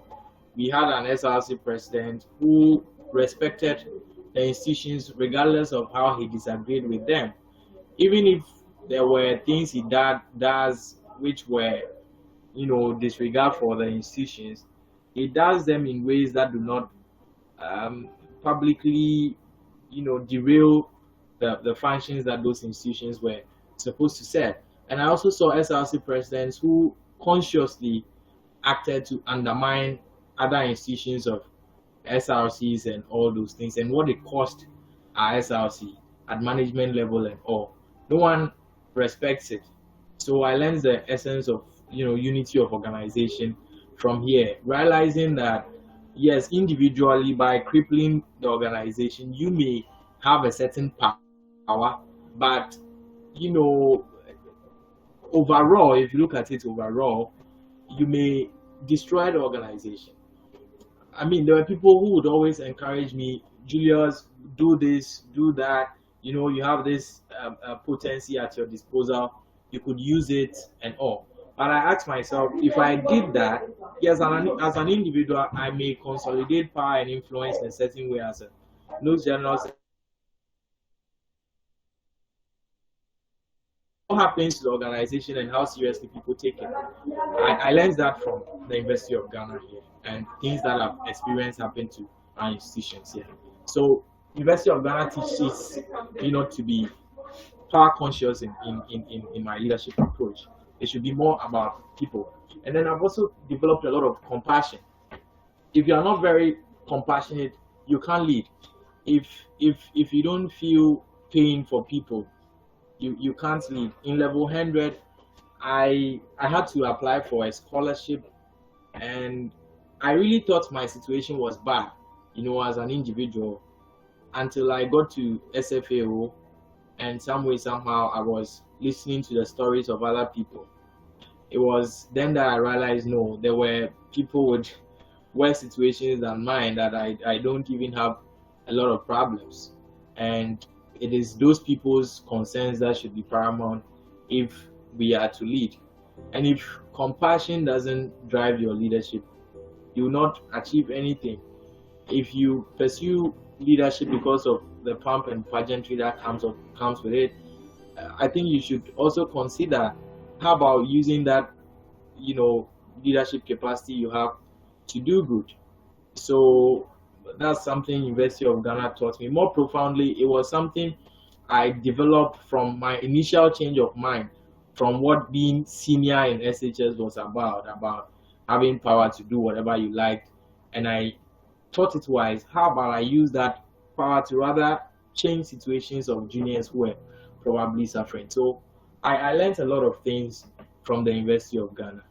We had an SRC president who respected the institutions regardless of how he disagreed with them. Even if there were things he does which were, disregard for the institutions, he does them in ways that do not publicly, derail the functions that those institutions were supposed to serve. And I also saw SRC presidents who consciously acted to undermine other institutions of SRCs and all those things, and what it cost our SRC at management level and all. No one respects it. So I learned the essence of unity of organization from here, realizing that yes, individually by crippling the organization, you may have a certain power, but overall, if you look at it overall, you may destroy the organization. I mean, there were people who would always encourage me, Julius, do this, do that. You have this potency at your disposal. You could use it and all. But I asked myself, if I did that, yes, as an individual, I may consolidate power and influence in a certain way as a NUGS general. What happens to the organization and how seriously people take it? I learned that from the University of Ghana here and things that I've experienced happen to our institutions here. So University of Ghana teaches to be power conscious in my leadership approach. It should be more about people. And then I've also developed a lot of compassion. If you are not very compassionate, you can't lead. If you don't feel pain for people, you can't lead. In level 100, I had to apply for a scholarship, and I really thought my situation was bad, as an individual, until I got to SFAO, and some way, somehow, I was listening to the stories of other people. It was then that I realized, no, there were people with worse situations than mine, that I don't even have a lot of problems. And it is those people's concerns that should be paramount if we are to lead. And if compassion doesn't drive your leadership, you will not achieve anything. If you pursue leadership because of the pomp and pageantry that comes with it, I think you should also consider, how about using that, leadership capacity you have to do good. So that's something University of Ghana taught me. More profoundly, it was something I developed from my initial change of mind, from what being senior in SHS was about having power to do whatever you liked. And I thought it wise, how about I use that power to rather change situations of juniors who were probably suffering. So I learned a lot of things from the University of Ghana.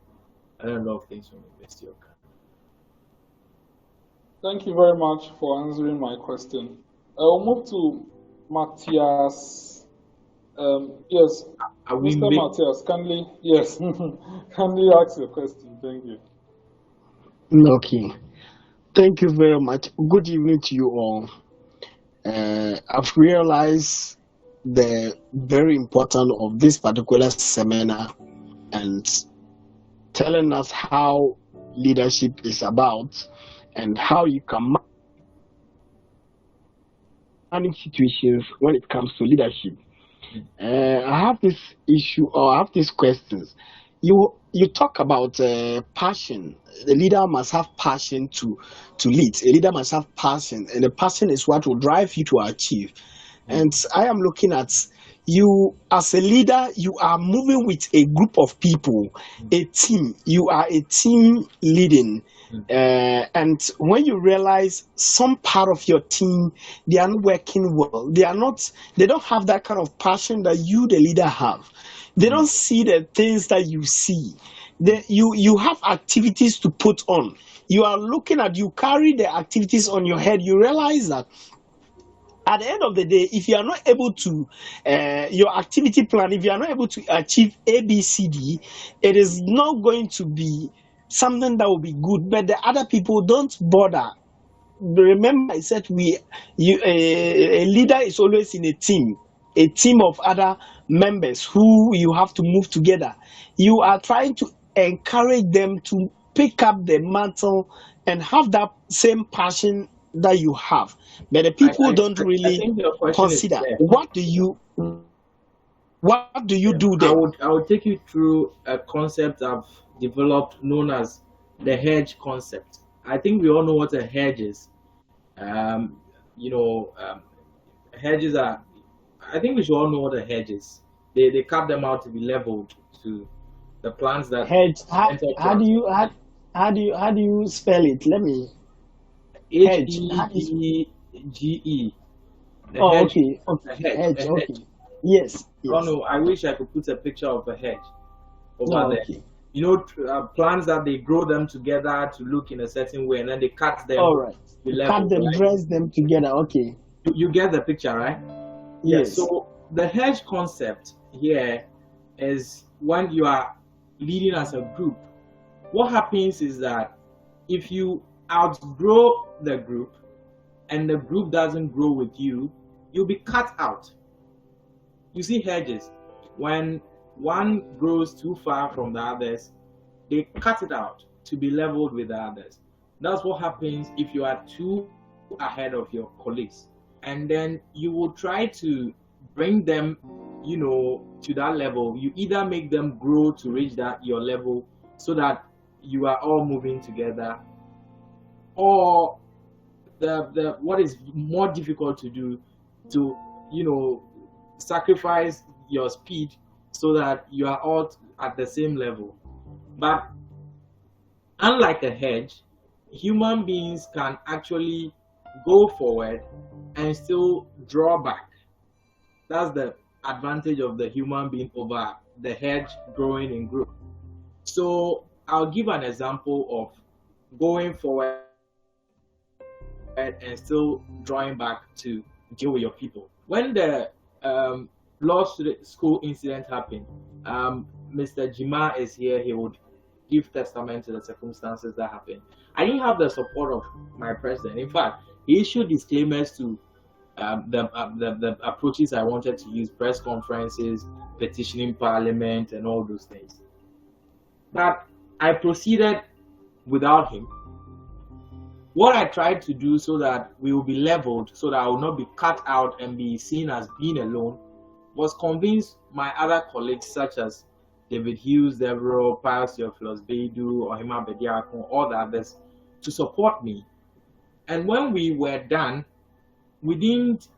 Thank you very much for answering my question. I'll move to Matthias. Yes, Mr. Matthias, kindly, yes, kindly ask your question. Thank you. Okay. Thank you very much. Good evening to you all. I've realized the very importance of this particular seminar and telling us how leadership is about and how you can manage situations when it comes to leadership. I have this issue, or I have these questions. You talk about passion. The leader must have passion to lead. A leader must have passion, and the passion is what will drive you to achieve. And I am looking at you as a leader. You are moving with a group of people, a team. You are a team leading. And when you realize some part of your team, they are not working well, they don't have that kind of passion that you, the leader, have. They don't see the things that you see. You have activities to put on. You are looking at, you carry the activities on your head. You realize that at the end of the day, if you are not able to, your activity plan, if you are not able to achieve A, B, C, D, it is not going to be something that will be good. But the other people don't bother. Remember, I said a leader is always in a team of other members who you have to move together. You are trying to encourage them to pick up the mantle and have that same passion that you have, but the people don't really consider. What do you do then? I would take you through a concept I've developed known as the hedge concept. I think we all know what a hedge is. Hedges are, I think we should all know what a hedge is. They cut them out to be leveled to the plants that hedge. How do you spell it? Let me. Hedge. Oh, okay. Hedge. Okay. Yes. Oh no, I wish I could put a picture of a hedge over there. Okay. Plants that they grow them together to look in a certain way, and then they cut them. All right. Cut them, right? Dress them together. Okay. You get the picture, right? Yes. So the hedge concept here is when you are leading as a group. What happens is that if you outgrow the group and the group doesn't grow with you, you'll be cut out. You see hedges, when one grows too far from the others, they cut it out to be leveled with the others. That's what happens if you are too ahead of your colleagues. And then you will try to bring them, to that level. You either make them grow to reach your level so that you are all moving together, or the what is more difficult to do, to sacrifice your speed so that you are all at the same level. But unlike a hedge, human beings can actually go forward and still draw back. That's the advantage of the human being over the hedge growing in group. So I'll give an example of going forward and still drawing back to deal with your people. When the law school incident happened, Mr. Jima is here. He would give testament to the circumstances that happened. I didn't have the support of my president. In fact, he issued disclaimers to the approaches I wanted to use, press conferences, petitioning parliament, and all those things. But I proceeded without him. What I tried to do so that we will be leveled, so that I will not be cut out and be seen as being alone, was convince my other colleagues such as David Hughes, Devereaux, Pius Theophilus Beidu, Ohima Bediakon, all the others to support me. And when we were done, we didn't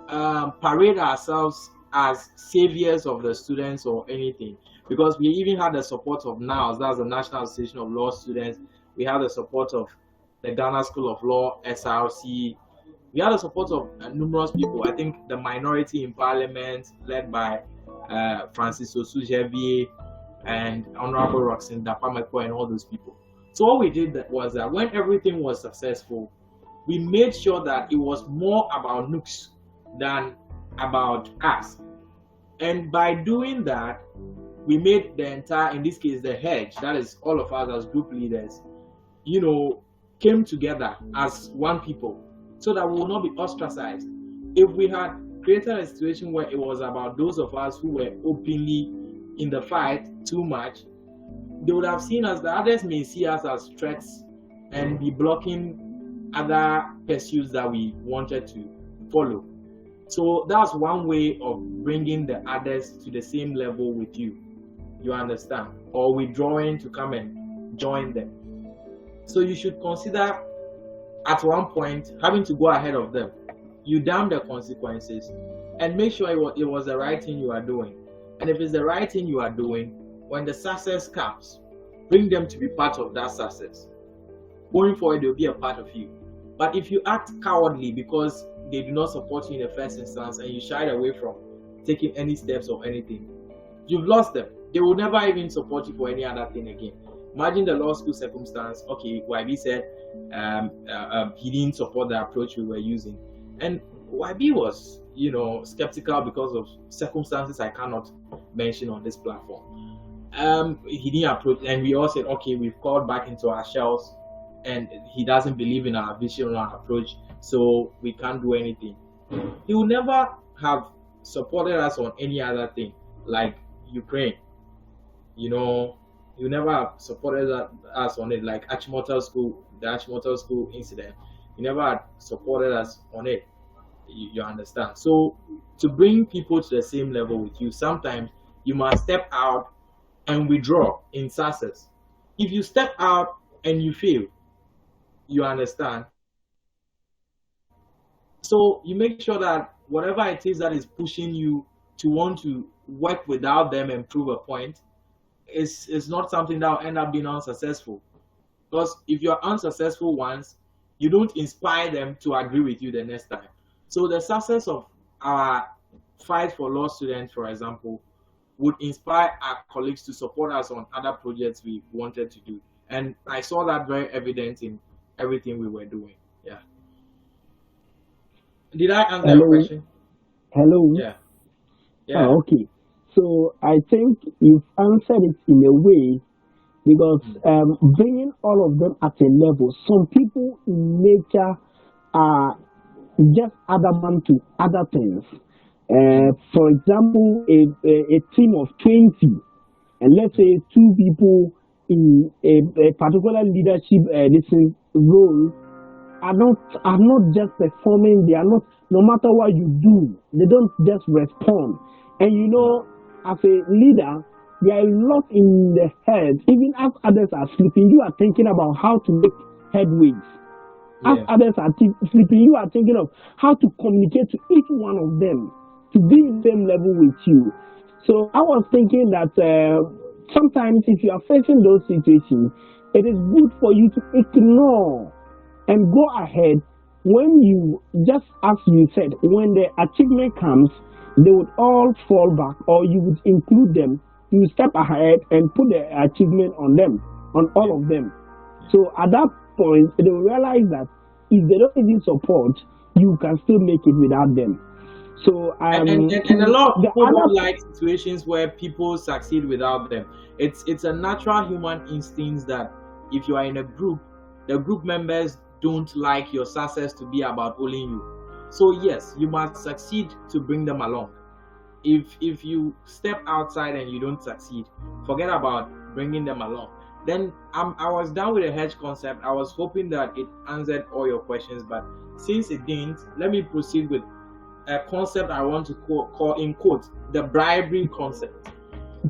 parade ourselves as saviors of the students or anything, because we even had the support of NUGS, that's the National Association of Law Students. We had the support of the Ghana School of Law, SRC. We had the support of numerous people. I think the minority in parliament, led by Francis Osujevi and Honorable Roxanne Dapameko and all those people. So what we did was that when everything was successful, we made sure that it was more about NUGS than about us. And by doing that, we made the entire, in this case, the Hedge, that is all of us as group leaders, came together as one people so that we will not be ostracized. If we had created a situation where it was about those of us who were openly in the fight too much, they would have seen us, the others may see us as threats and be blocking other pursuits that we wanted to follow. So that's one way of bringing the others to the same level with you. You understand? Or withdrawing to come and join them. So you should consider at one point having to go ahead of them. You damn the consequences and make sure it was the right thing you are doing. And if it's the right thing you are doing, when the success comes, bring them to be part of that success. Going forward, they'll be a part of you. But if you act cowardly because they do not support you in the first instance and you shied away from taking any steps or anything, you've lost them. They will never even support you for any other thing again. Imagine the law school circumstance. Okay, YB said he didn't support the approach we were using. And YB was, skeptical because of circumstances I cannot mention on this platform. He didn't approach, and we all said, okay, we've called back into our shells, and he doesn't believe in our vision or our approach, so we can't do anything. He would never have supported us on any other thing, like Ukraine. He never have supported us on it, like the Achimota School incident. He never had supported us on it. You understand? So to bring people to the same level with you, sometimes you must step out and withdraw in success. If you step out and you fail, you understand? So you make sure that whatever it is that is pushing you to want to work without them and prove a point is not something that will end up being unsuccessful. Because if you're unsuccessful once, you don't inspire them to agree with you the next time. So the success of our fight for law students, for example, would inspire our colleagues to support us on other projects we wanted to do. And I saw that very evident in everything we were doing. Yeah. Did I answer your question? Hello. Yeah. Oh, okay. So I think you've answered it in a way, because bringing all of them at a level, some people in nature are just adamant to other things. For example, a team of 20, and let's say 2 people in a particular leadership role are not just performing. They are not, no matter what you do, they don't just respond. And as a leader, there are a lot in the head. Even as others are sleeping, you are thinking about how to make headways. As others are sleeping, you are thinking of how to communicate to each one of them to be in the same level with you. So I was thinking that sometimes if you are facing those situations, it is good for you to ignore and go ahead. When you, just as you said, when the achievement comes, they would all fall back, or you would include them. You step ahead and put the achievement on them, on all of them. So at that point, they will realize that if they don't even support, you can still make it without them. So and a lot of the people don't other like situations where people succeed without them. It's a natural human instinct that if you are in a group, the group members don't like your success to be about only you. So yes, you must succeed to bring them along. If you step outside and you don't succeed, forget about bringing them along. Then I was done with the hedge concept. I was hoping that it answered all your questions, but since it didn't, let me proceed with a concept I want to call in quote the bribery concept.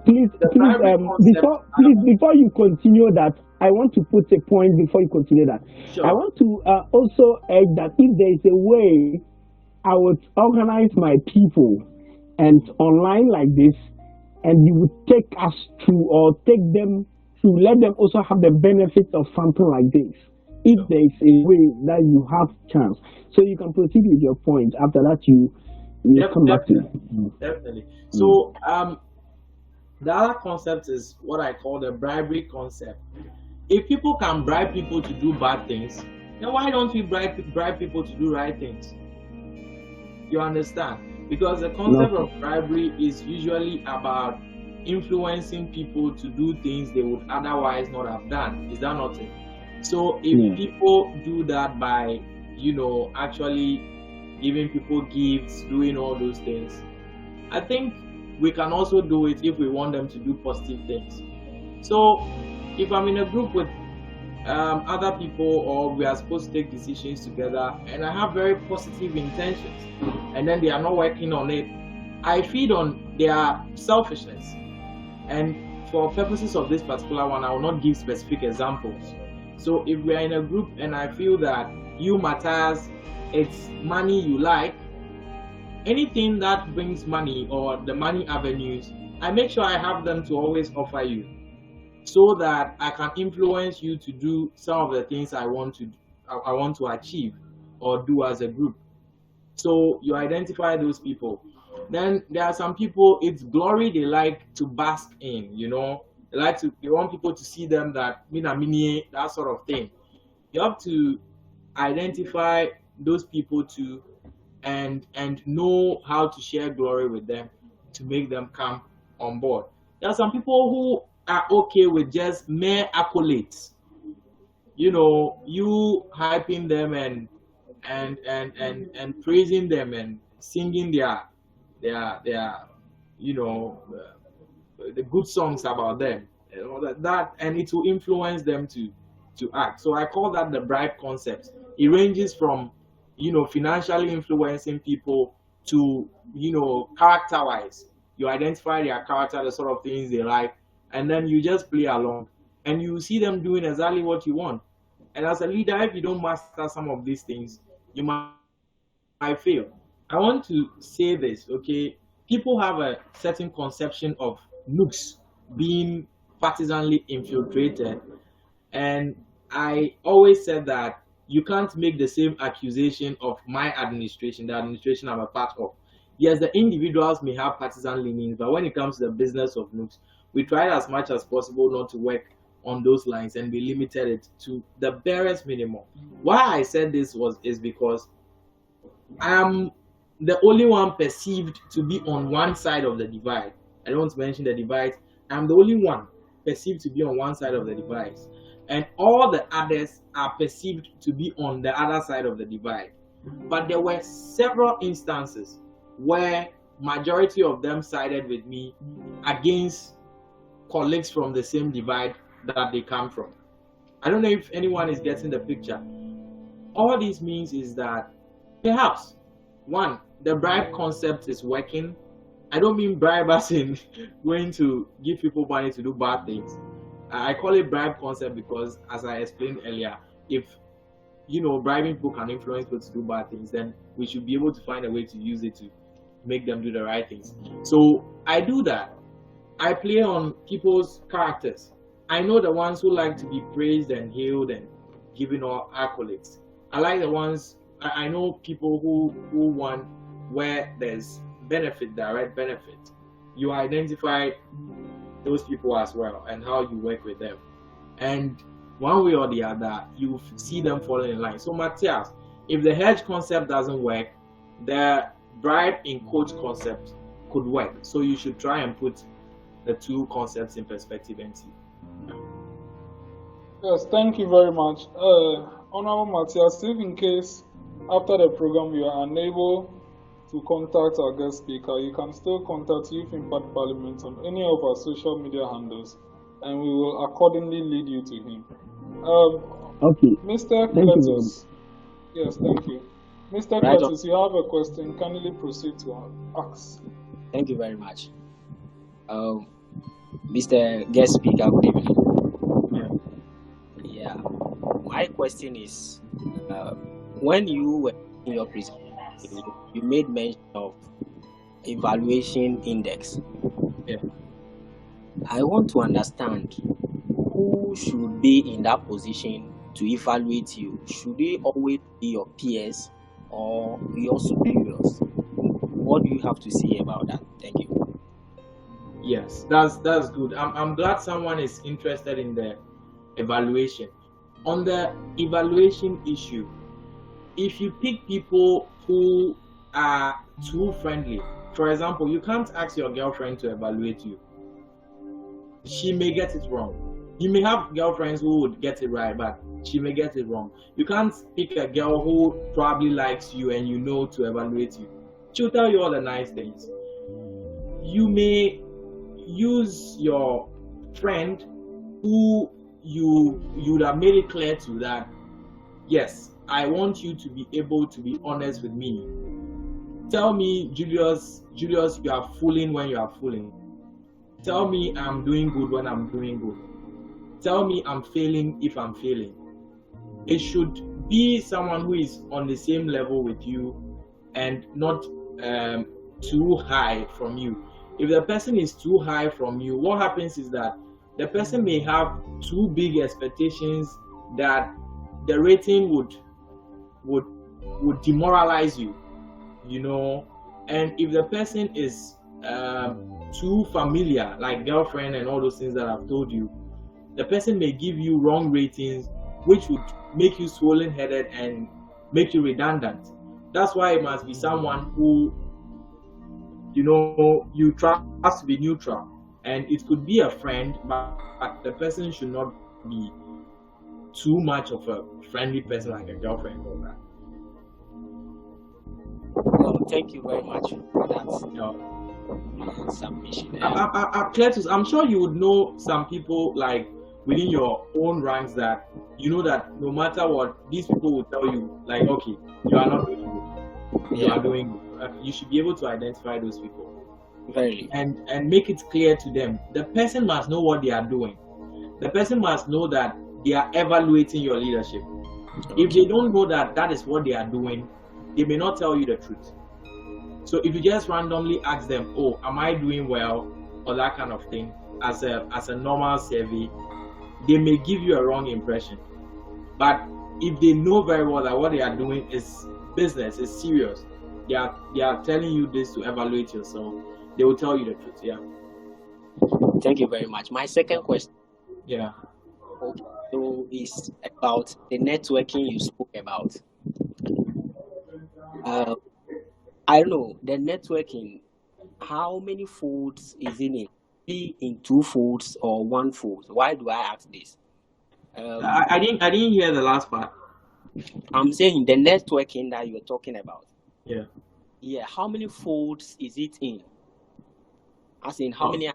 please, The bribery concept. before you continue that, I want to put a point before you continue that. Sure. I want to also add that if there is a way, I would organize my people and online like this, and you would take us through or take them to let them also have the benefit of something like this. If Sure. there is a way that you have chance, so you can proceed with your point. After that, you come back to it. Definitely. So the other concept is what I call the bribery concept. If people can bribe people to do bad things, then why don't we bribe people to do right things? You understand? Because the concept of bribery is usually about influencing people to do things they would otherwise not have done. Is that not it? So if people do that by, actually giving people gifts, doing all those things, I think we can also do it if we want them to do positive things. So if I'm in a group with other people, or we are supposed to take decisions together, and I have very positive intentions, and then they are not working on it, I feed on their selfishness. And for purposes of this particular one, I will not give specific examples. So if we are in a group and I feel that you, Matthias, it's money you like, anything that brings money or the money avenues, I make sure I have them to always offer you, so that I can influence you to do some of the things I want to achieve or do as a group. So you identify those people. Then there are some people, it's glory they like to bask in, they want people to see them that that sort of thing. You have to identify those people too, and know how to share glory with them to make them come on board. There are some people who are okay with just mere accolades, you hyping them and praising them and singing their the good songs about them, and it will influence them to act. So I call that the bribe concept. It ranges from financially influencing people to character wise. You identify their character, the sort of things they like, and then you just play along, and you see them doing exactly what you want. And as a leader, if you don't master some of these things, you might fail. I want to say this, okay? People have a certain conception of NUGS being partisanly infiltrated, and I always said that you can't make the same accusation of my administration, the administration I'm a part of. Yes, the individuals may have partisan leanings, but when it comes to the business of NUGS, we tried as much as possible not to work on those lines, and we limited it to the barest minimum. Why I said this is because I am the only one perceived to be on one side of the divide. I don't want to mention the divide. I'm the only one perceived to be on one side of the divide, and all the others are perceived to be on the other side of the divide. But there were several instances where majority of them sided with me against colleagues from the same divide that they come from. I don't know if anyone is getting the picture. All this means is that perhaps, one, the bribe concept is working. I don't mean bribe as in going to give people money to do bad things. I call it bribe concept because, as I explained earlier, if bribing people can influence people to do bad things, then we should be able to find a way to use it to make them do the right things. So I do that. I play on people's characters. I know the ones who like to be praised and hailed and given all accolades. I like the ones, I know people who want where there's benefit, direct benefit. You identify those people as well and how you work with them. And one way or the other, you see them falling in line. So Matthias, if the hedge concept doesn't work, the bribe in quote concept could work. So you should try and put the two concepts in perspective and see. Yes, thank you very much. Honorable Matthias, if in case after the program you are unable to contact our guest speaker, you can still contact Youth Impact Parliament on any of our social media handles, and we will accordingly lead you to him. Okay. Mr. Cletus. Yes, thank you. Mr. Cletus, you have a question. Kindly proceed to ask. Thank you very much. Mr. Guest Speaker, good evening. Yeah. My question is, when you were in your presentation, you made mention of evaluation index. Yeah. I want to understand who should be in that position to evaluate you. Should they always be your peers or your superiors? What do you have to say about that? Thank you. Yes, that's good. I'm glad someone is interested in the evaluation. On the evaluation issue, if you pick people who are too friendly, for example, you can't ask your girlfriend to evaluate you. She may get it wrong. You may have girlfriends who would get it right, but she may get it wrong. You can't pick a girl who probably likes you and you know to evaluate you. She'll tell you all the nice things. You may use your friend who you would have made it clear to that, yes, I want you to be able to be honest with me. Tell me, Julius, you are fooling when you are fooling. Tell me I'm doing good when I'm doing good. Tell me I'm failing if I'm failing. It should be someone who is on the same level with you and not too high from you. If the person is too high from you, what happens is that the person may have too big expectations that the rating would demoralize you, you know. And if the person is too familiar, like girlfriend and all those things that I've told you, the person may give you wrong ratings, which would make you swollen-headed and make you redundant. That's why it must be someone who, you know, you trust to be neutral. And it could be a friend, but the person should not be too much of a friendly person like a girlfriend or that. Well, thank you very much for that submission. Cletus, I'm sure you would know some people like within your own ranks that you know that no matter what, these people will tell you, like, okay, you are not doing good. You are doing good. You should be able to identify those people. Very. And make it clear to them. The person must know what they are doing. The person must know that they are evaluating your leadership. Okay. If they don't know that that is what they are doing, they may not tell you the truth. So if you just randomly ask them, oh, am I doing well, or that kind of thing, as a normal survey, they may give you a wrong impression. But if they know very well that what they are doing is business, is serious, they are telling you this to evaluate yourself, they will tell you the truth. Yeah. Thank you very much. My second question. Yeah. Okay, so is about the networking you spoke about. I don't know, the networking, how many folds is in it? Be in 2 folds or 1 fold? Why do I ask this? I didn't hear the last part. I'm saying the networking that you're talking about. Yeah. Yeah. How many folds is it in? As in how many?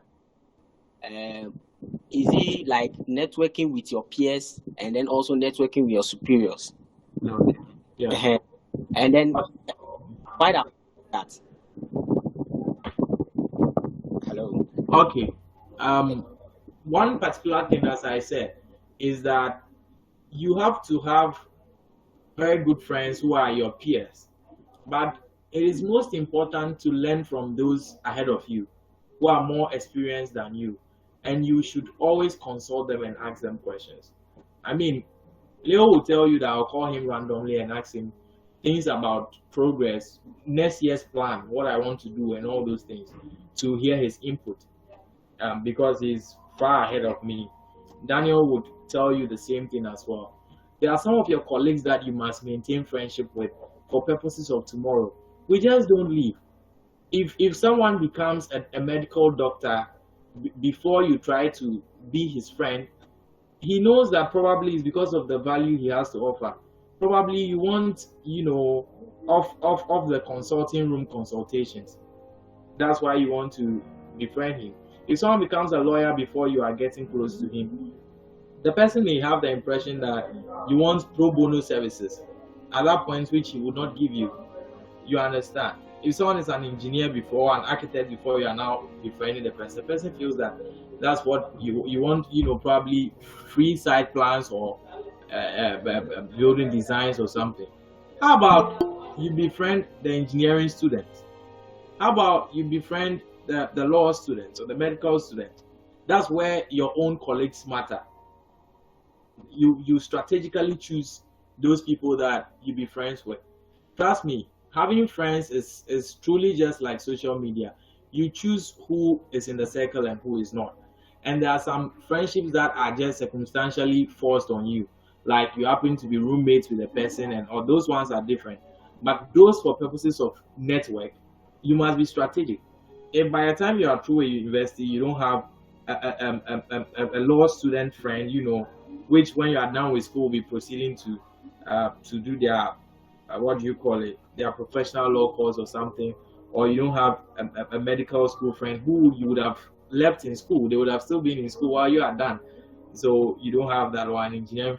Is it like networking with your peers and then also networking with your superiors? Okay. Yeah. And then why that? Hello. Okay. One particular thing, as I said, is that you have to have very good friends who are your peers. But it is most important to learn from those ahead of you who are more experienced than you. And you should always consult them and ask them questions. I mean, Leo will tell you that I'll call him randomly and ask him things about progress, next year's plan, what I want to do, and all those things to hear his input because he's far ahead of me. Daniel would tell you the same thing as well. There are some of your colleagues that you must maintain friendship with for purposes of tomorrow. We just don't leave. If someone becomes a medical doctor before you try to be his friend, he knows that probably it's because of the value he has to offer. Probably you want, off the consulting room consultations. That's why you want to befriend him. If someone becomes a lawyer before you are getting close to him, the person may have the impression that you want pro bono services at that point, which he would not give you. You understand? If someone is an engineer before, an architect before, you are now befriending the person feels that that's what you want, probably free site plans or building designs or something. How about you befriend the engineering students? How about you befriend the law students or the medical students? That's where your own colleagues matter. You strategically choose those people that you be friends with. Trust me, having friends is truly just like social media. You choose who is in the circle and who is not. And there are some friendships that are just circumstantially forced on you. Like you happen to be roommates with a person, and or those ones are different. But those, for purposes of network, you must be strategic. If by the time you are through a university, you don't have a law student friend, which when you are done with school will be proceeding to do their what do you call it, their professional law course or something, or you don't have a medical school friend who you would have left in school, they would have still been in school while you are done. So you don't have that one. Engineering,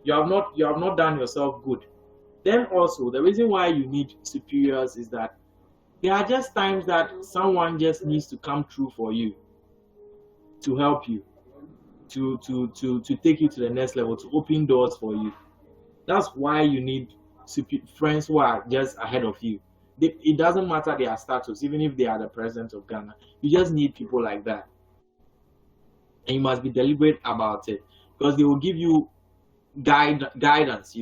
you have not done yourself good. Then also the reason why you need superiors is that there are just times that someone just needs to come through for you, to help you, to take you to the next level, to open doors for you. That's why you need friends who are just ahead of you. It doesn't matter their status, even if they are the president of Ghana. You just need people like that. And you must be deliberate about it, because they will give you guidance,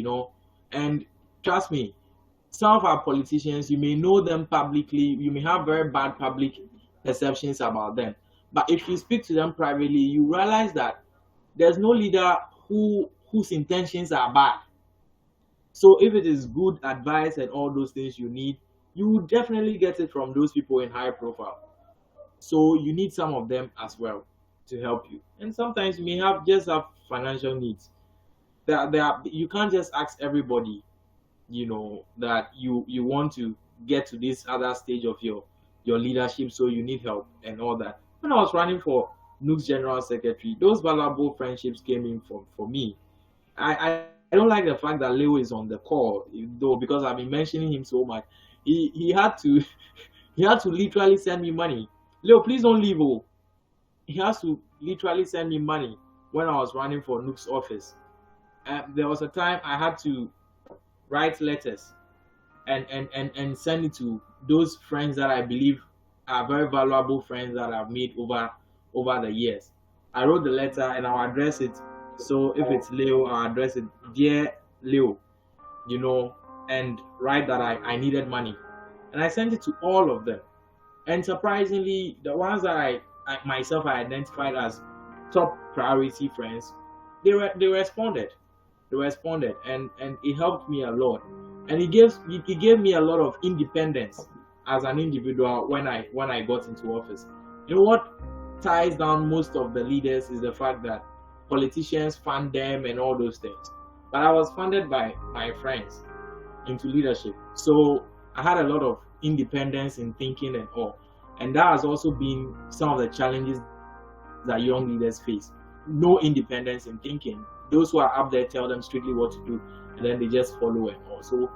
And trust me, some of our politicians, you may know them publicly, you may have very bad public perceptions about them. But if you speak to them privately, you realize that there's no leader whose intentions are bad. So if it is good advice and all those things you need, you will definitely get it from those people in high profile. So you need some of them as well to help you. And sometimes you may just have financial needs. You can't just ask everybody, that you want to get to this other stage of your leadership, so you need help and all that. When I was running for NUGS General Secretary, those valuable friendships came in for me. I don't like the fact that Leo is on the call, though, because I've been mentioning him so much. He had to literally send me money. Leo, please don't leave. Oh, he has to literally send me money when I was running for NUGS office. There was a time I had to write letters and send it to those friends that I believe are very valuable friends that I've made over the years. I wrote the letter and I'll address it. So if it's Leo, I'll address it, dear Leo, and write that I needed money. And I sent it to all of them. And surprisingly, the ones that I myself identified as top priority friends, they responded. They responded, and it helped me a lot. And it gave me a lot of independence as an individual when I got into office. What ties down most of the leaders is the fact that politicians fund them and all those things. But I was funded by my friends into leadership. So I had a lot of independence in thinking and all. And that has also been some of the challenges that young leaders face. No independence in thinking. Those who are up there tell them strictly what to do, and then they just follow and all. So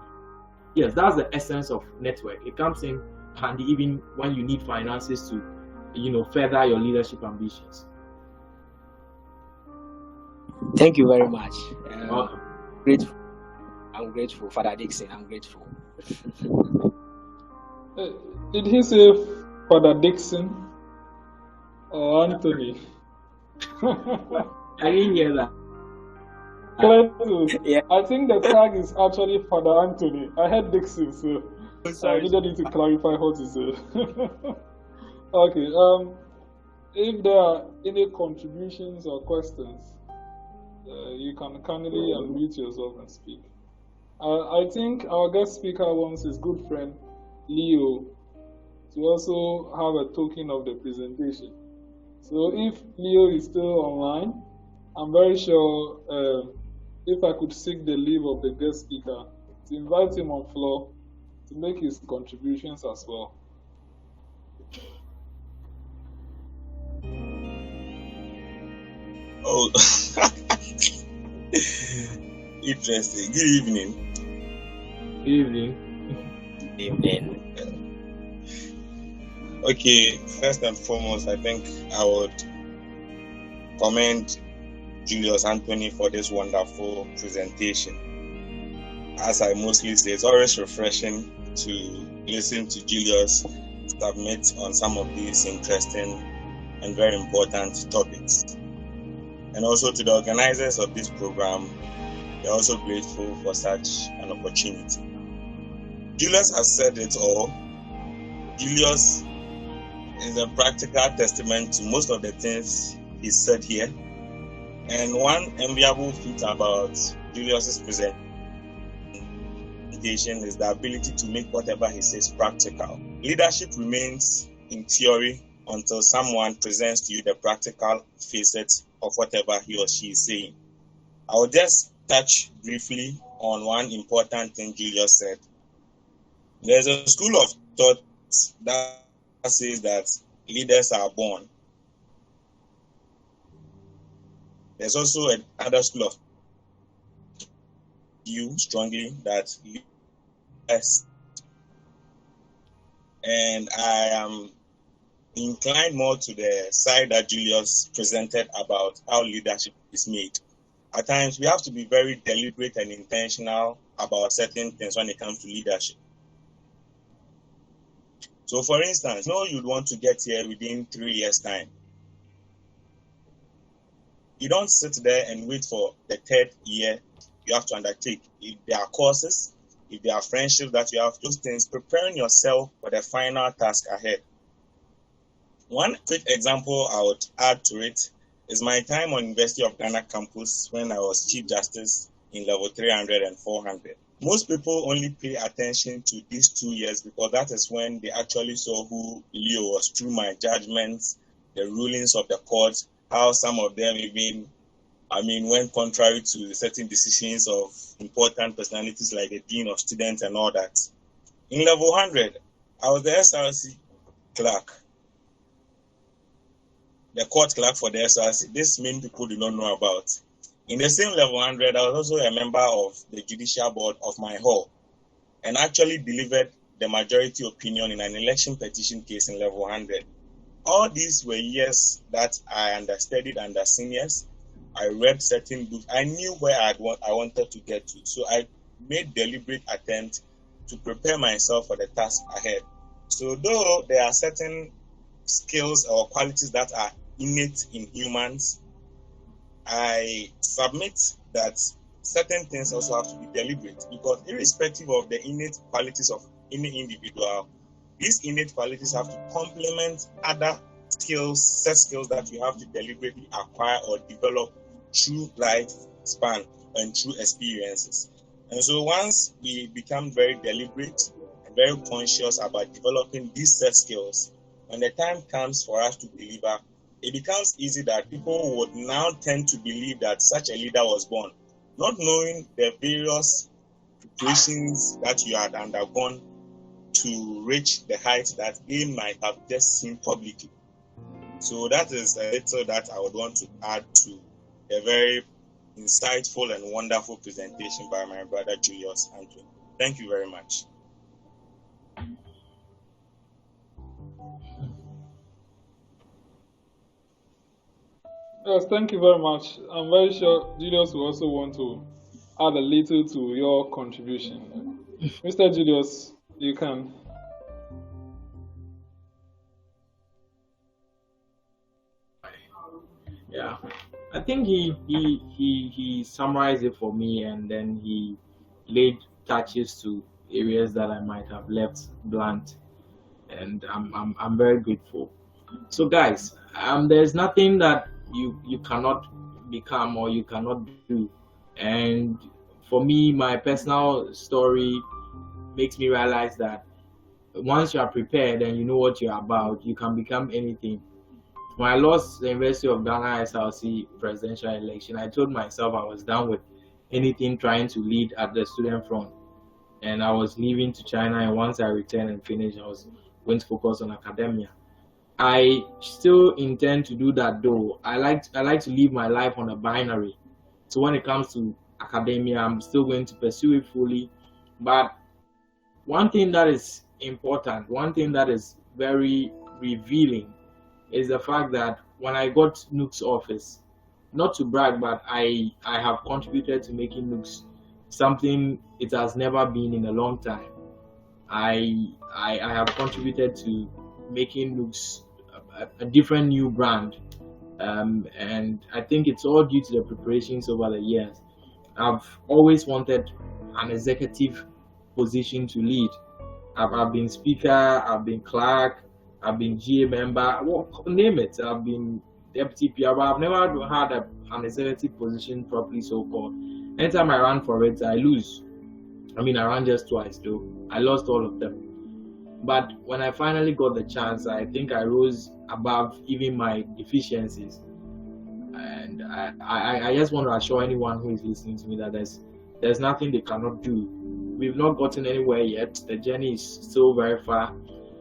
yes, that's the essence of network. It comes in handy even when you need finances to, further your leadership ambitions. Thank you very much. Welcome. Grateful. I'm grateful, Father Dixon. I'm grateful. Did he say Father Dixon or Anthony? I didn't hear that. Yeah. I think the tag is actually Father Anthony. I heard Dixon, so I needed you to clarify what to say. Okay. If there are any contributions or questions, you can kindly unmute yourself and speak. I think our guest speaker wants his good friend Leo to also have a token of the presentation. So if Leo is still online, I'm very sure if I could seek the leave of the guest speaker to invite him on floor to make his contributions as well. Oh, interesting. Good evening. Good evening. Evening. Okay, first and foremost, I think I would commend Julius Anthony for this wonderful presentation. As I mostly say, it's always refreshing to listen to Julius submit on some of these interesting and very important topics. And also to the organizers of this program, we're also grateful for such an opportunity. Julius has said it all. Julius is a practical testament to most of the things he said here. And one enviable feat about Julius's presentation is the ability to make whatever he says practical. Leadership remains in theory until someone presents to you the practical facets of whatever he or she is saying. I will just touch briefly on one important thing Julius said. There's a school of thought that says that leaders are born. There's also another school of view strongly that leaders, and I am inclined more to the side that Julius presented about how leadership is made. At times, we have to be very deliberate and intentional about certain things when it comes to leadership. So, for instance, you'd want to get here within 3 years' time. You don't sit there and wait for the 3rd year you have to undertake. If there are courses, if there are friendships that you have, those things, preparing yourself for the final task ahead. One quick example I would add to it is my time on University of Ghana campus when I was Chief Justice in level 300 and 400. Most people only pay attention to these 2 years because that is when they actually saw who Leo was through my judgments, the rulings of the court, how some of them even, went contrary to certain decisions of important personalities like the Dean of Students and all that. In level 100, I was the SRC clerk, the court clerk for the SRC. This many people do not know about. In the same level 100, I was also a member of the judicial board of my hall and actually delivered the majority opinion in an election petition case in level 100. All these were years that I understudied under seniors. I read certain books. I knew where I wanted to get to. So I made deliberate attempt to prepare myself for the task ahead. So though there are certain skills or qualities that are innate in humans, I submit that certain things also have to be deliberate, because irrespective of the innate qualities of any individual, these innate qualities have to complement other skills, set skills that you have to deliberately acquire or develop through lifespan and through experiences. And so once we become very deliberate and very conscious about developing these set skills, when the time comes for us to deliver, it becomes easy that people would now tend to believe that such a leader was born, not knowing the various preparations that you had undergone to reach the heights that they might have just seen publicly. So that is a little that I would want to add to a very insightful and wonderful presentation by my brother Julius Anthony. Thank you very much. Yes, thank you very much. I'm very sure Julius will also want to add a little to your contribution. Mr. Julius, you can. Yeah, I think he summarized it for me, and then he laid touches to areas that I might have left blunt, and I'm very grateful. So guys, there's nothing that you cannot become or you cannot do, and for me, my personal story makes me realize that once you are prepared and you know what you're about, you can become anything. When I lost the University of Ghana SLC presidential election, I told myself I was done with anything trying to lead at the student front. And I was leaving to China, and once I returned and finished, I was going to focus on academia. I still intend to do that though. I like to live my life on a binary. So when it comes to academia, I'm still going to pursue it fully. But one thing that is important, one thing that is very revealing, is the fact that when I got NUGS office, not to brag, but I have contributed to making NUGS something it has never been in a long time. I have contributed to making NUGS a different new brand, and I think it's all due to the preparations over the years. I've always wanted an executive position to lead. I've been speaker, I've been clerk, I've been GA member, well, name it. I've been deputy PR, but I've never had an executive position properly so called. Anytime I ran for it, I lose. I mean, I ran just twice though. I lost all of them. But when I finally got the chance, I think I rose above even my deficiencies. And I just want to assure anyone who is listening to me that there's nothing they cannot do. We've not gotten anywhere yet. The journey is still very far.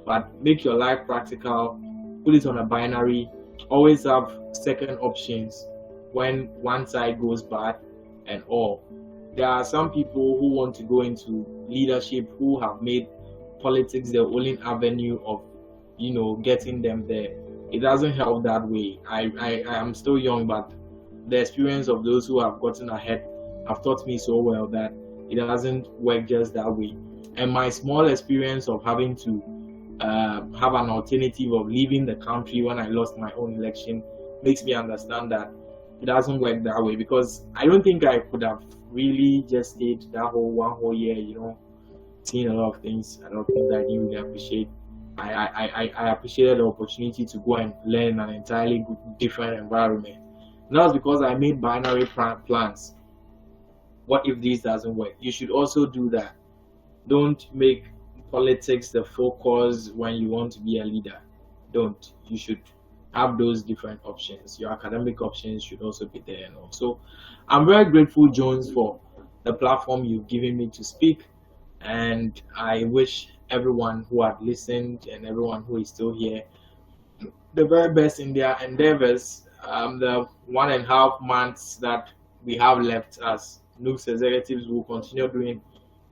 But make your life practical. Put it on a binary. Always have second options when one side goes bad and all. There are some people who want to go into leadership who have made politics the only avenue of, getting them there. It doesn't help that way. I am still young, but the experience of those who have gotten ahead have taught me so well that it doesn't work just that way. And my small experience of having to have an alternative of leaving the country when I lost my own election makes me understand that it doesn't work that way, because I don't think I could have really just stayed that one whole year, seeing a lot of things. I don't think that I didn't really appreciate. I appreciated the opportunity to go and learn an entirely different environment. And that was because I made binary plans. What if this doesn't work? You should also do that. Don't make politics the focus when you want to be a leader. Don't. You should have those different options. Your academic options should also be there. And also, I'm very grateful, Jones, for the platform you've given me to speak. And I wish everyone who had listened and everyone who is still here the very best in their endeavors. The 1.5 months that we have left as NUGS executives will continue doing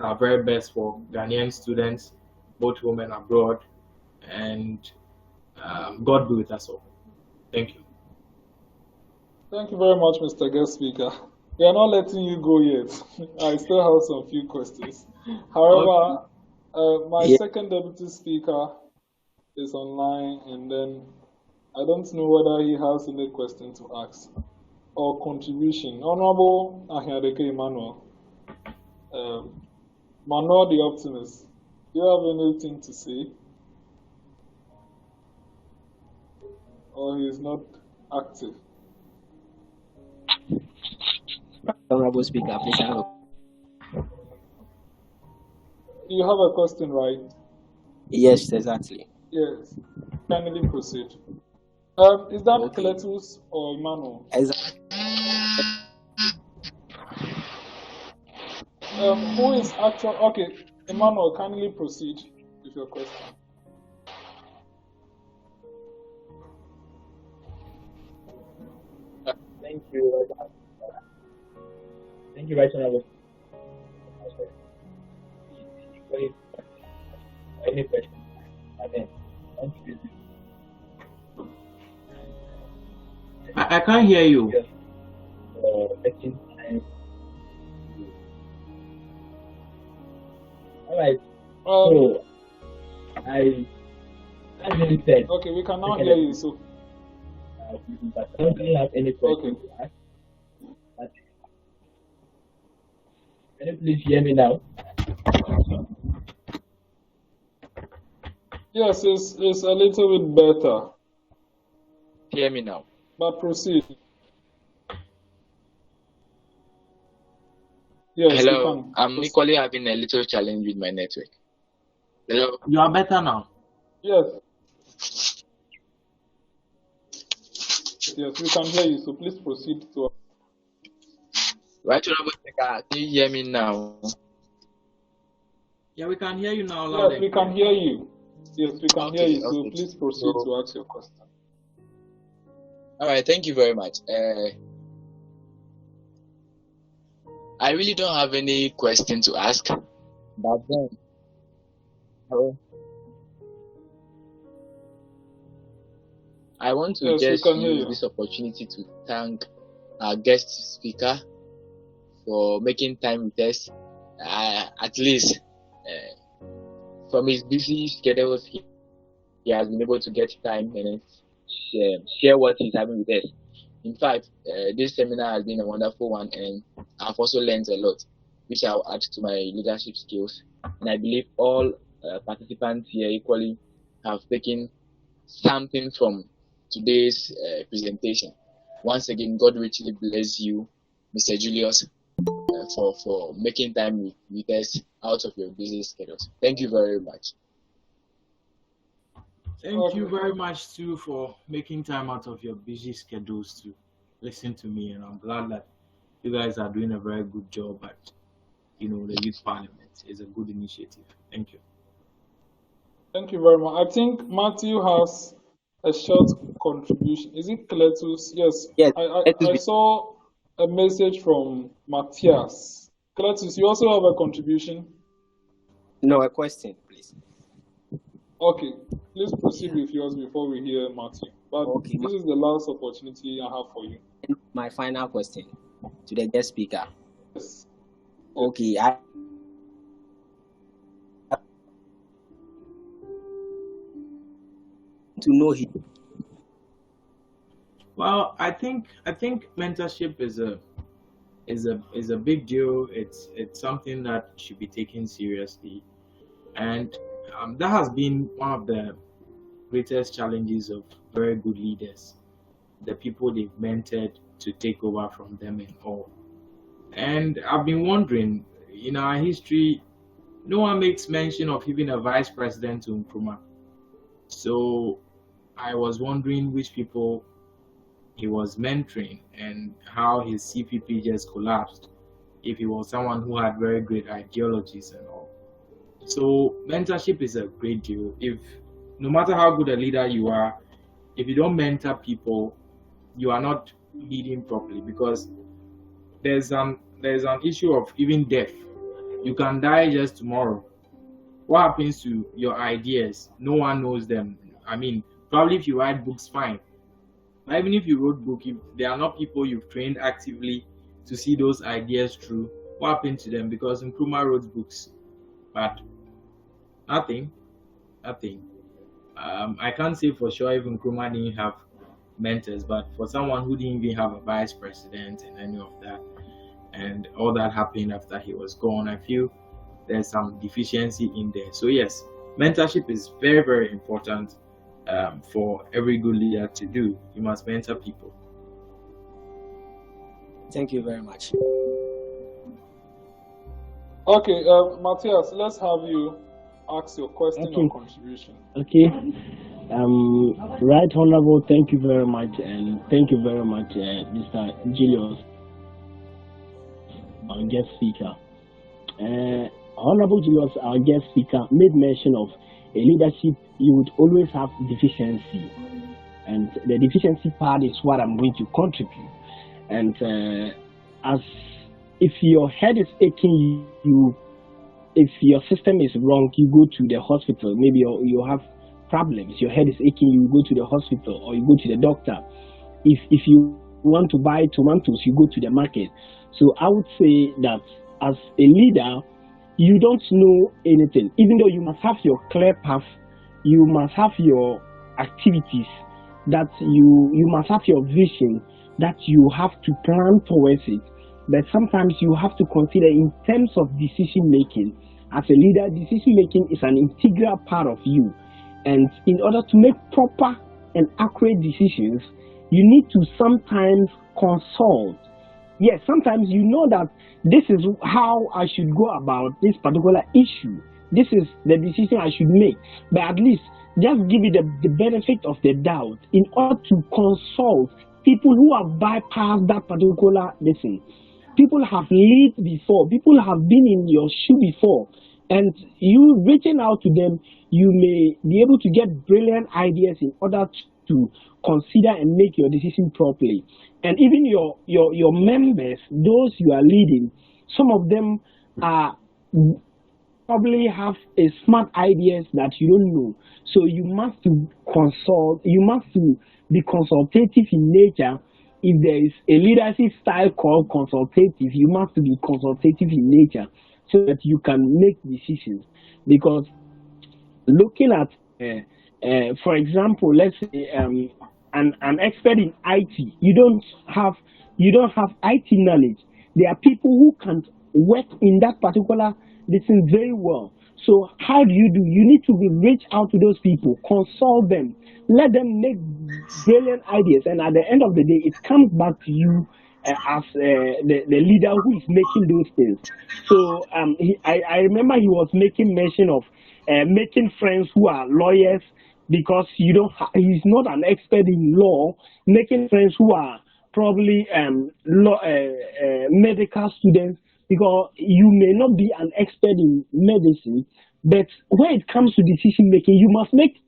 our very best for Ghanaian students, both home and abroad. And God be with us all. Thank you. Thank you very much, Mr. Guest Speaker. We are not letting you go yet. I still have some few questions. However, my second deputy speaker is online, and then I don't know whether he has any question to ask or contribution. Honorable Ahiadeke Emmanuel, Manuel the Optimist, do you have anything to say? Or he is not active? Honorable Speaker, please have a... You have a question, right? Yes, exactly. Yes. Kindly proceed. Is that okay. Cletus or Emmanuel? Exactly. Who is actually... Okay, Emmanuel, kindly proceed with your question. Thank you. Thank you, Vice Honorable. Any questions? I can't hear you. All right. So I said. Okay, we can now hear you. So. But I don't really have any questions to ask. But can you please hear me now? Yes, it's a little bit better. Hear me now. But proceed. Yes, hello. I'm equally having a little challenge with my network. Hello. You are better now. Yes. Yes, we can hear you. So please proceed to. Right, Honorable Speaker, can you hear me now? Yeah, we can hear you now loud Yes, and we can clear. hear you. Yes, we can hear Okay, you. So okay. please proceed So, to ask your question. all right, thank you very much. I really don't have any question to ask, but then, I want to Yes, we just can hear use you. this opportunity to thank our guest speaker for making time with us. At least from his busy schedules, he has been able to get time and share what he's having with us. In fact, this seminar has been a wonderful one, and I've also learned a lot, which I'll add to my leadership skills. And I believe all participants here equally have taken something from today's presentation. Once again, God richly bless you, Mr. Julius, for making time with us out of your busy schedules. Thank you very much. Thank you very much too for making time out of your busy schedules to listen to me, and I'm glad that you guys are doing a very good job at the Youth Parliament. It's a good initiative. Thank you. Thank you very much. I think Matthew has a short contribution. Is it Cletus? Yes. Yes. I saw a message from Matthias. Cletus, you also have a contribution? No, a question, please. Okay. Please proceed with yours before we hear Matthew. But Okay, this is the last opportunity I have for you. my final question to the guest speaker. Yes. Okay, to know him. Well, I think mentorship is a big deal. It's something that should be taken seriously, and that has been one of the greatest challenges of very good leaders, the people they've mentored to take over from them and all. And I've been wondering, in our history, no one makes mention of even a vice president to Nkrumah. So I was wondering which people he was mentoring and how his CPP just collapsed, if he was someone who had very great ideologies and all. So mentorship is a great deal. If no matter how good a leader you are, if you don't mentor people, you are not leading properly, because there's an issue of even death. You can die just tomorrow. What happens to your ideas? No one knows them. I mean, probably if you write books, fine. But even if you wrote book, if there are not people you've trained actively to see those ideas through, what happened to them? Because Nkrumah wrote books, but nothing. I can't say for sure if Nkrumah didn't have mentors, but for someone who didn't even have a vice president and any of that, and all that happened after he was gone, I feel there's some deficiency in there. So yes, mentorship is very, very important for every good leader to do. You must mentor people. Thank you very much. Okay, Matthias, let's have you ask your question or contribution. Okay. Right Honorable, thank you very much, and thank you very much, Mr. Julius, our guest speaker. Honorable Julius, our guest speaker, made mention of a leadership you would always have deficiency, and the deficiency part is what I'm going to contribute. And as if your head is aching, if your system is wrong, you go to the hospital. Maybe you have problems, your head is aching, you go to the hospital or you go to the doctor. If you want to buy tomatoes, you go to the market. So I would say that as a leader, you don't know anything. Even though you must have your clear path, you must have your activities, that you must have your vision, that you have to plan towards it. But sometimes you have to consider in terms of decision making. As a leader, decision making is an integral part of you. And in order to make proper and accurate decisions, you need to sometimes consult. Yes, sometimes you know that this is how I should go about this particular issue. this is the decision I should make. But at least just give it the benefit of the doubt in order to consult people who have bypassed that particular lesson. People have lived before, people have been in your shoe before, and you reaching out to them, you may be able to get brilliant ideas in order to consider and make your decision properly. And even your members, those you are leading, some of them are probably have a smart ideas that you don't know. So you must to consult, you must to be consultative in nature. If there is a leadership style called consultative, you must be consultative in nature so that you can make decisions. Because looking at, for example, let's say an expert in IT, you don't have IT knowledge. There are people who can work in that particular listen very well. So how do? You need to reach out to those people, consult them, let them make brilliant ideas, and at the end of the day, it comes back to you as the leader who is making those things. So I remember he was making mention of making friends who are lawyers, because he's not an expert in law, making friends who are probably medical students, because you may not be an expert in medicine, but when it comes to decision making, you must make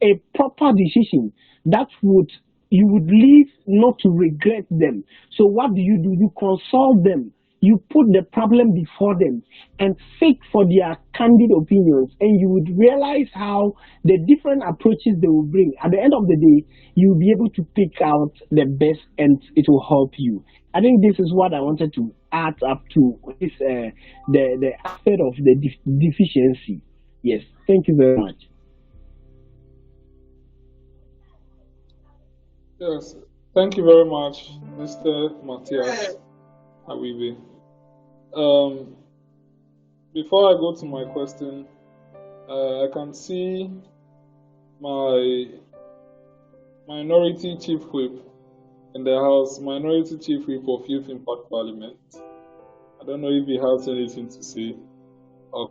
a proper decision that you would leave not to regret them. So what do? You consult them, you put the problem before them and seek for their candid opinions, and you would realize how the different approaches they will bring. At the end of the day, you'll be able to pick out the best and it will help you. I think this is what I wanted to add up to this, the aspect of the deficiency. Yes, thank you very much. Yes, thank you very much, Mr. Matthias Awibe. Before I go to my question, I can see my minority chief whip in the house, minority chief whip of Youth Impact Parliament. I don't know if he has anything to say or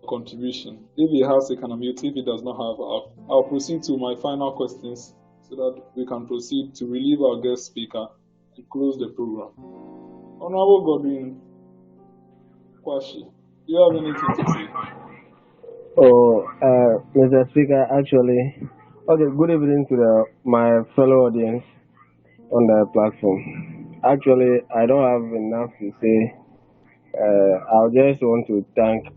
contribution. If he has, he can unmute. If he does not have, I'll proceed to my final questions so that we can proceed to relieve our guest speaker and close the program. Honorable Godwin Kwashi, do you have anything to say? Mr. Speaker, actually, okay, good evening to my fellow audience on the platform. Actually, I don't have enough to say. I just want to thank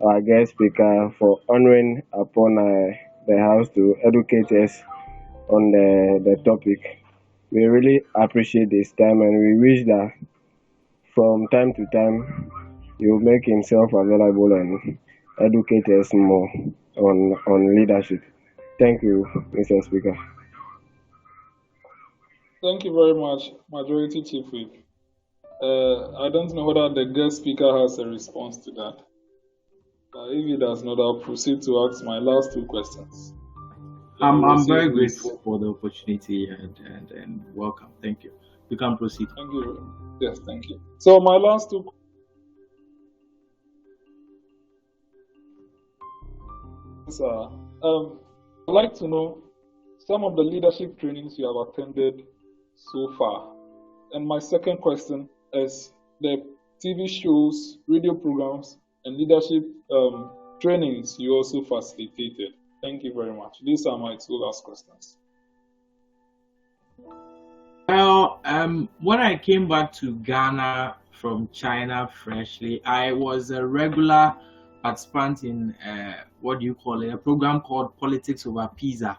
our guest speaker for honoring upon the house to educate us on the topic. We really appreciate this time, and we wish that from time to time he will make himself available and educate us more on leadership. Thank you, Mr. Speaker. Thank you very much, Majority Chief Whip. I don't know whether the guest speaker has a response to that. If he does not, I'll proceed to ask my last two questions. I'm very grateful for the opportunity and welcome. Thank you. You can proceed. Thank you. Yes, thank you. So my last two questions are, I'd like to know some of the leadership trainings you have attended so far. And my second question is the TV shows, radio programs, and leadership trainings you also facilitated. Thank you very much. These are my two last questions. Well, when I came back to Ghana from China freshly, I was a regular participant in a program called Politics Over Pizza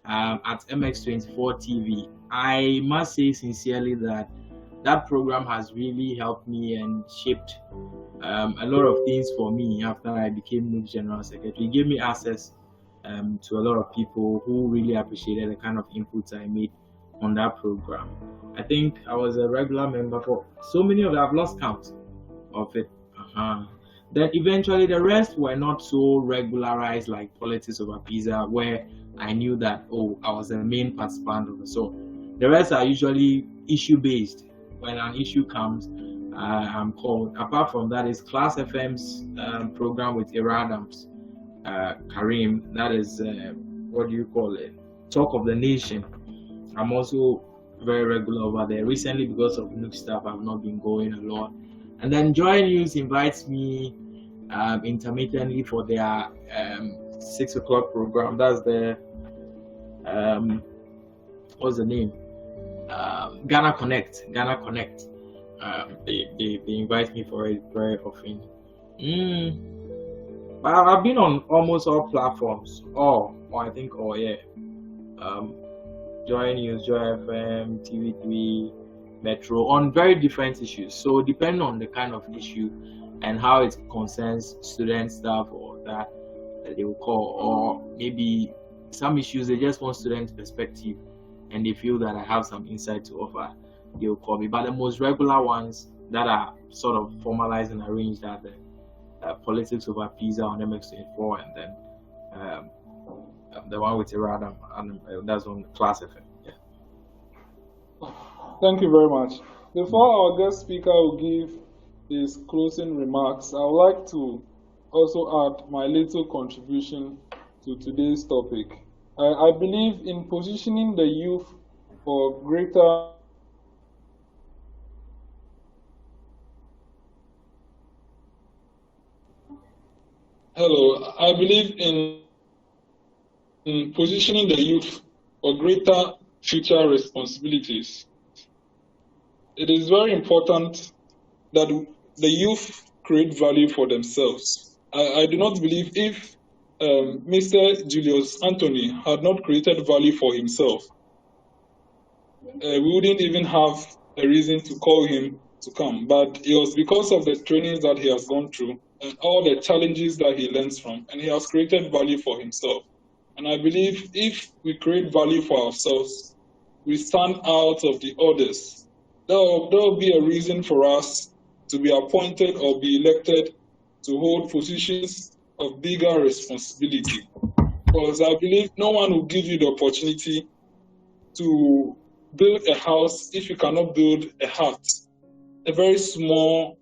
at MX24 TV. I must say sincerely that program has really helped me and shaped a lot of things for me after I became NUGS General Secretary. It gave me access to a lot of people who really appreciated the kind of inputs I made on that program. I think I was a regular member for so many of them, I've lost count of it. Then eventually the rest were not so regularized like Politics Over Pizza, where I knew that, I was the main participant of it. So the rest are usually issue based. When an issue comes, I'm called. Apart from that, is Class FM's program with Iradams, Karim. That is what do you call it? Talk of the Nation. I'm also very regular over there. Recently, because of NUGS stuff, I've not been going a lot. And then Joy News invites me intermittently for their 6 o'clock program. That's the what's the name? Ghana Connect. They invite me for it very often. But I've been on almost all platforms. Joy News, Joy FM, TV3, Metro, on very different issues. So depending on the kind of issue and how it concerns student staff or that they will call, or maybe some issues they just want student perspective and they feel that I have some insight to offer, they will call me. But the most regular ones that are sort of formalized and arranged are the Politics Over Pizza on MX24, and then the one with Iradam, and that's on Class FM. Yeah. Thank you very much. Before our guest speaker will give his closing remarks, I would like to also add my little contribution to today's topic. I believe in positioning the youth for greater I believe in positioning the youth for greater future responsibilities. It is very important that the youth create value for themselves. I do not believe if Mr. Julius Anthony had not created value for himself, we wouldn't even have a reason to call him to come. But it was because of the trainings that he has gone through and all the challenges that he learns from, and he has created value for himself. And I believe if we create value for ourselves, we stand out of the others. There will be a reason for us to be appointed or be elected to hold positions of bigger responsibility. Because I believe no one will give you the opportunity to build a house if you cannot build a hut, a very small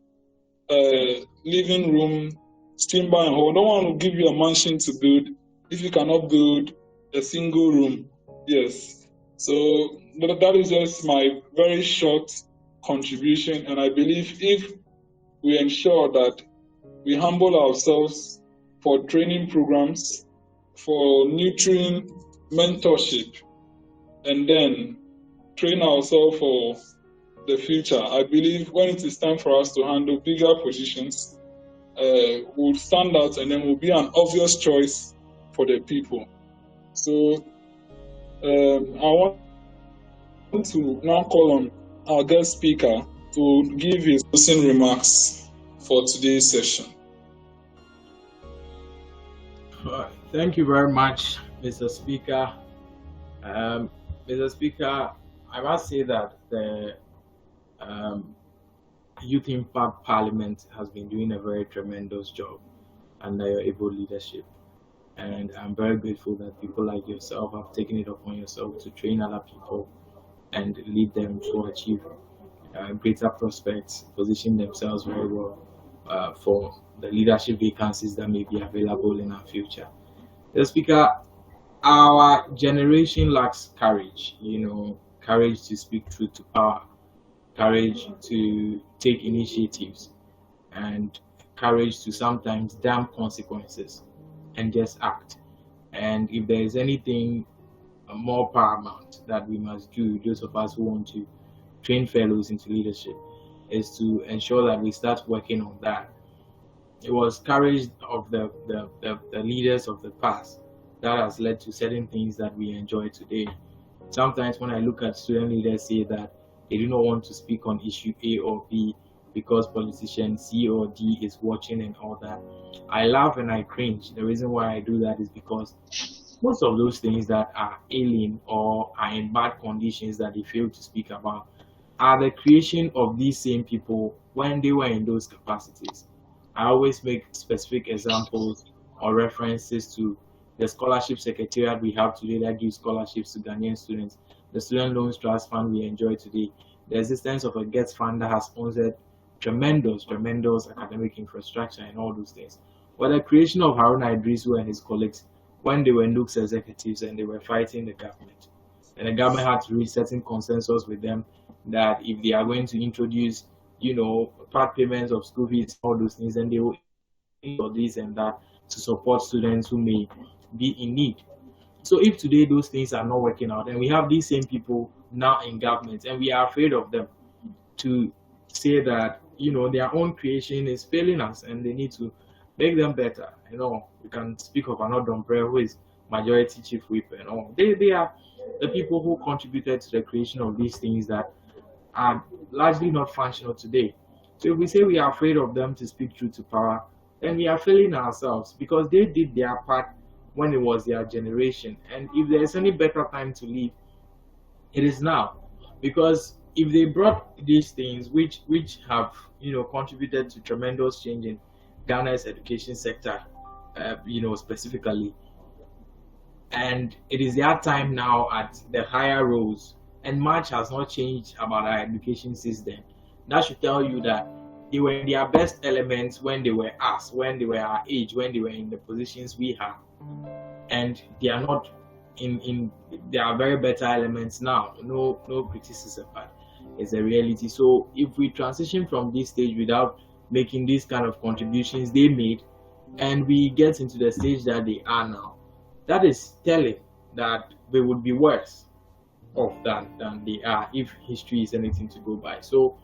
living room, steam bar and hall. No one will give you a mansion to build if you cannot build a single room. Yes. So that is just my very short contribution. And I believe if we ensure that we humble ourselves for training programs, for nurturing mentorship, and then train ourselves for the future, I believe when it is time for us to handle bigger positions, we'll stand out and then we'll be an obvious choice for the people. So I want to now call on our guest speaker to give his closing remarks for today's session. Thank you very much, Mr. Speaker. Mr. Speaker, I must say that the Youth Impact Parliament has been doing a very tremendous job under your able leadership. And I'm very grateful that people like yourself have taken it upon yourself to train other people and lead them to achieve greater prospects, position themselves very well for the leadership vacancies that may be available in our future. The Speaker, our generation lacks courage, courage to speak truth to power, courage to take initiatives, and courage to sometimes damn consequences and just act. And if there is anything more paramount that we must do, those of us who want to train fellows into leadership, is to ensure that we start working on that. It was courage of the leaders of the past that has led to certain things that we enjoy today. Sometimes when I look at student leaders say that they do not want to speak on issue A or B because politician C or D is watching and all that, I laugh and I cringe. The reason why I do that is because most of those things that are alien or are in bad conditions that they fail to speak about are the creation of these same people when they were in those capacities. I always make specific examples or references to the scholarship secretariat we have today that gives scholarships to Ghanaian students, the Student Loans Trust Fund we enjoy today, the existence of a GET fund that has sponsored tremendous academic infrastructure and all those things. But the creation of Haruna Idrisu and his colleagues when they were NUGS executives and they were fighting the government, and the government had to reach certain consensus with them that if they are going to introduce, part payments of school fees, all those things, and they will for this and that to support students who may be in need. So if today those things are not working out, and we have these same people now in government, and we are afraid of them to say that their own creation is failing us, and they need to make them better. We can speak of another umbrella who is majority chief whip and all. They are the people who contributed to the creation of these things that are largely not functional today. So if we say we are afraid of them to speak truth to power, then we are failing ourselves, because they did their part when it was their generation. And if there is any better time to leave, it is now. Because if they brought these things which have contributed to tremendous change in Ghana's education sector, specifically, and it is their time now at the higher roles, and much has not changed about our education system, that should tell you that they were in their best elements when they were us, when they were our age, when they were in the positions we have, and they are not in there are very better elements now. No criticism, but it's a reality. So if we transition from this stage without making these kind of contributions they made, and we get into the stage that they are now, that is telling that they would be worse off than they are, if history is anything to go by. So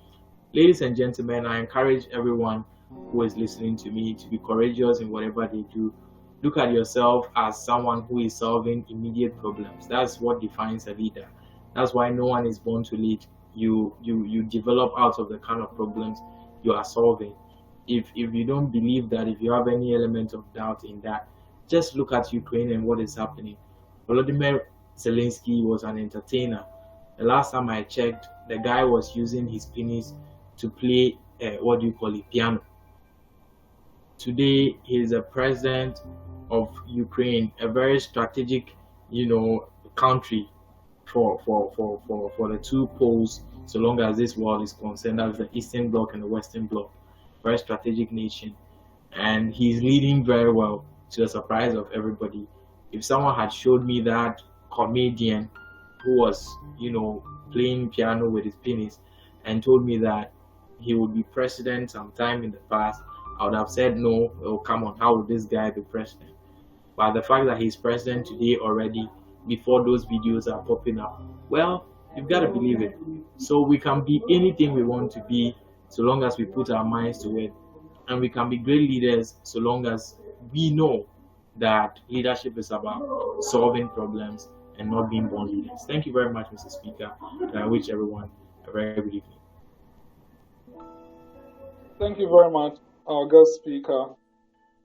ladies and gentlemen, I encourage everyone who is listening to me to be courageous in whatever they do. Look at yourself as someone who is solving immediate problems. That's what defines a leader. That's why no one is born to lead. You develop out of the kind of problems you are solving. If you don't believe that, if you have any element of doubt in that, just look at Ukraine and what is happening. Volodymyr Zelensky was an entertainer. The last time I checked, the guy was using his penis to play piano. Today he is a president of Ukraine, a very strategic, country for the two poles, so long as this world is concerned. That's the Eastern Bloc and the Western Bloc. Very strategic nation, and he's leading very well, to the surprise of everybody. If someone had showed me that comedian who was, playing piano with his penis and told me that he would be president sometime in the past, I would have said no. Oh, come on, how would this guy be president? But the fact that he's president today already, before those videos are popping up, well, you've got to believe it. So we can be anything we want to be, so long as we put our minds to it, and we can be great leaders so long as we know that leadership is about solving problems and not being born leaders. Thank you very much, Mr. Speaker, and I wish everyone a very good evening. Thank you very much, our guest speaker,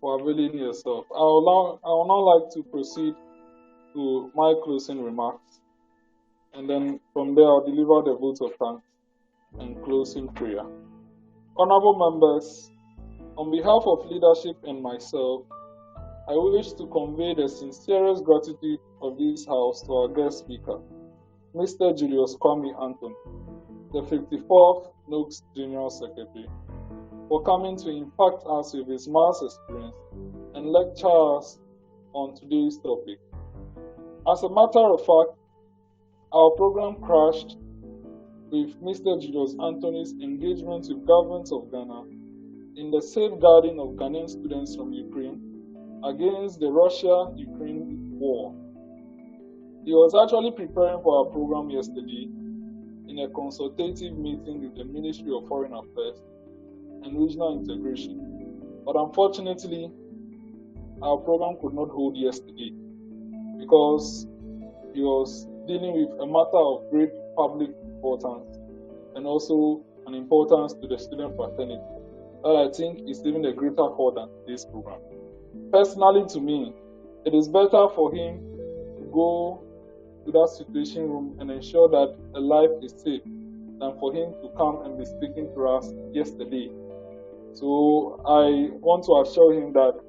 for availing yourself. I would now like to proceed to my closing remarks, and then from there I'll deliver the vote of thanks and closing prayer. Honorable members, on behalf of leadership and myself, I wish to convey the sincerest gratitude of this House to our guest speaker, Mr. Julius Kwame Anthony, the 54th NUGS General Secretary, for coming to impact us with his mass experience and lecture us on today's topic. As a matter of fact, our program crashed with Mr. Julius Anthony's engagement with governments of Ghana in the safeguarding of Ghanaian students from Ukraine against the Russia-Ukraine war. He was actually preparing for our program yesterday in a consultative meeting with the Ministry of Foreign Affairs and Regional Integration. But unfortunately, our program could not hold yesterday because he was dealing with a matter of great public importance and also an importance to the student fraternity that I think is even a greater call than this program. Personally, to me, it is better for him to go to that situation room and ensure that a life is safe than for him to come and be speaking to us yesterday. So I want to assure him that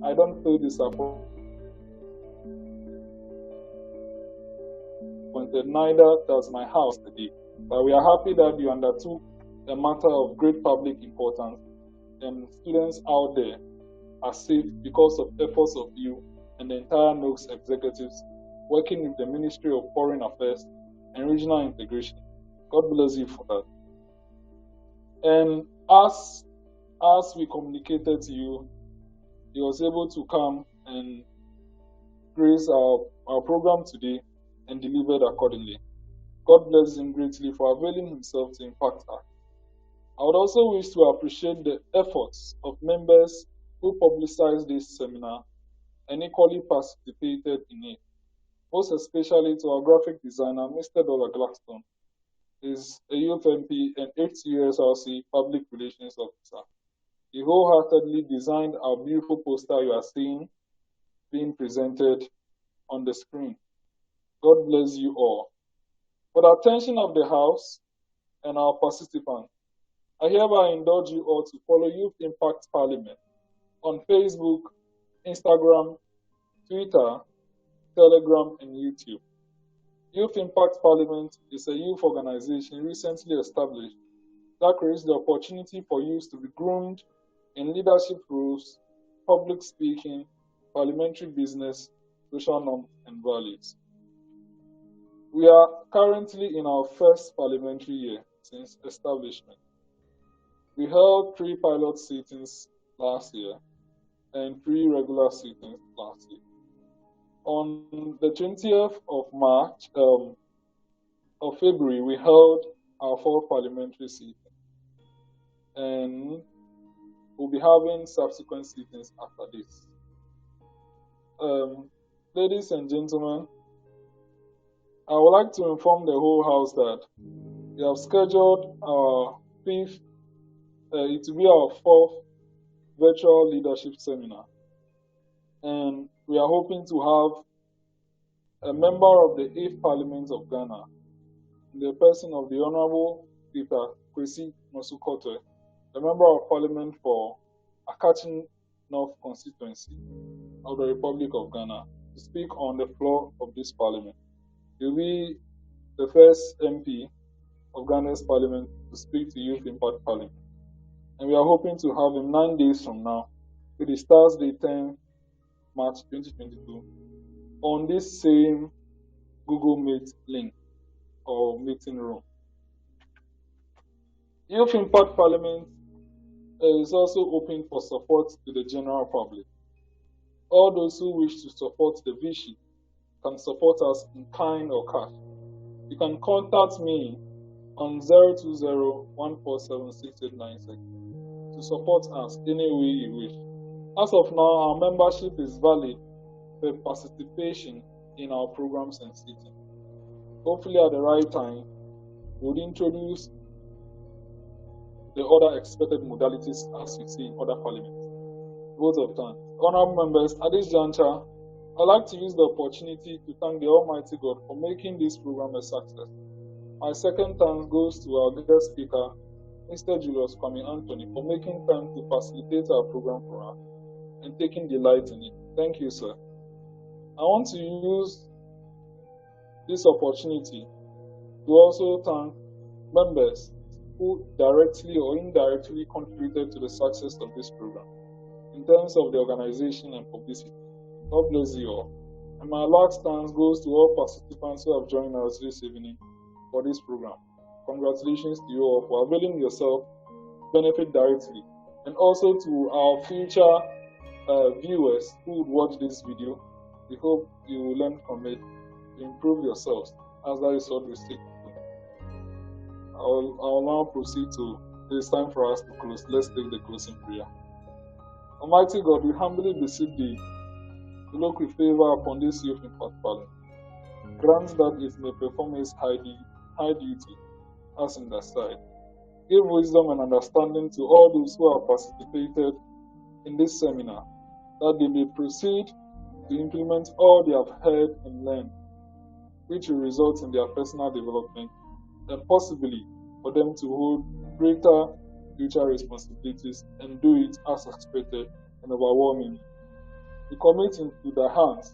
I don't feel disappointed, neither does my house today. But we are happy that you undertook a matter of great public importance, and students out there are safe because of efforts of you and the entire NUGS executives working with the Ministry of Foreign Affairs and Regional Integration. God bless you for that. And as we communicated to you, he was able to come and grace our program today and delivered accordingly. God bless him greatly for availing himself to impact us. I would also wish to appreciate the efforts of members who publicized this seminar and equally participated in it, most especially to our graphic designer, Mr. Dollar Gladstone. He is a youth MP and 8th USRC Public Relations Officer. He wholeheartedly designed our beautiful poster you are seeing being presented on the screen. God bless you all. For the attention of the House and our participants, I hereby indulge you all to follow Youth Impact Parliament on Facebook, Instagram, Twitter, Telegram, and YouTube. Youth Impact Parliament is a youth organization recently established that creates the opportunity for youth to be groomed in leadership roles, public speaking, parliamentary business, social norms, and values. We are currently in our first parliamentary year since establishment. We held 3 pilot sittings last year and 3 regular sittings last year. On the 20th of February, we held our 4th parliamentary sitting, and we'll be having subsequent sittings after this. Ladies and gentlemen, I would like to inform the whole House that we have scheduled our 5th, it will be our 4th virtual leadership seminar, and we are hoping to have a member of the 8th Parliament of Ghana, in the person of the Honorable Peter Kwesi Nosukote, a member of Parliament for Akachin North constituency of the Republic of Ghana, to speak on the floor of this Parliament. He will be the first MP of Ghana's Parliament to speak to Youth Impact Parliament. And we are hoping to have him 9 days from now, it is Thursday, 10 March 2022, on this same Google Meet link or meeting room. Youth Impact Parliament is also open for support to the general public. All those who wish to support the Vichy can support us in kind or cash. You can contact me on 020-147-6896 to support us any way you wish. As of now, our membership is valid for participation in our programs and sittings. Hopefully at the right time, we'll introduce the other expected modalities as we see in other parliaments. Vote of thanks. Honorable members, at this juncture, I'd like to use the opportunity to thank the Almighty God for making this program a success. My second thanks goes to our guest speaker, Mr. Julius Kwame Anthony, for making time to facilitate our program for us and taking delight in it. Thank you, sir. I want to use this opportunity to also thank members who directly or indirectly contributed to the success of this program in terms of the organization and publicity. God bless you all. And my last thanks goes to all participants who have joined us this evening for this program. Congratulations to you all for availing yourself benefit directly, and also to our future viewers who would watch this video. We hope you will learn from it to improve yourselves, as that is what we seek. I'll now proceed to, it is time for us to close. Let's take the closing prayer. Almighty God, we humbly beseech thee to look with favor upon this youth impact parliament. Grant that it may perform its high duty as in thy sight. Give wisdom and understanding to all those who have participated in this seminar, that they may proceed to implement all they have heard and learned, which will result in their personal development and possibly for them to hold greater future responsibilities and do it as expected and overwhelming. We commit into the hands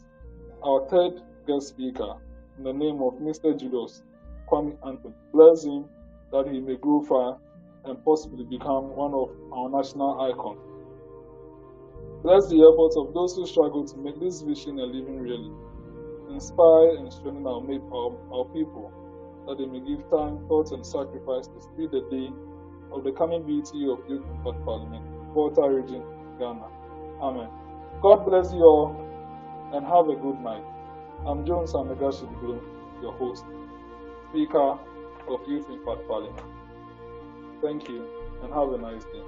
our third guest speaker in the name of Mr. Julius Kwame Anthony. Bless him that he may go far and possibly become one of our national icons. Bless the efforts of those who struggle to make this vision a living reality. Inspire and strengthen our people, that they may give time, thought, and sacrifice to speed the day of the coming beauty of youth at Parliament, Volta region, Ghana. Amen. God bless you all and have a good night. I'm Jones Amegashie-Viglo, your host, Speaker of Youth in Parliament. Thank you and have a nice day.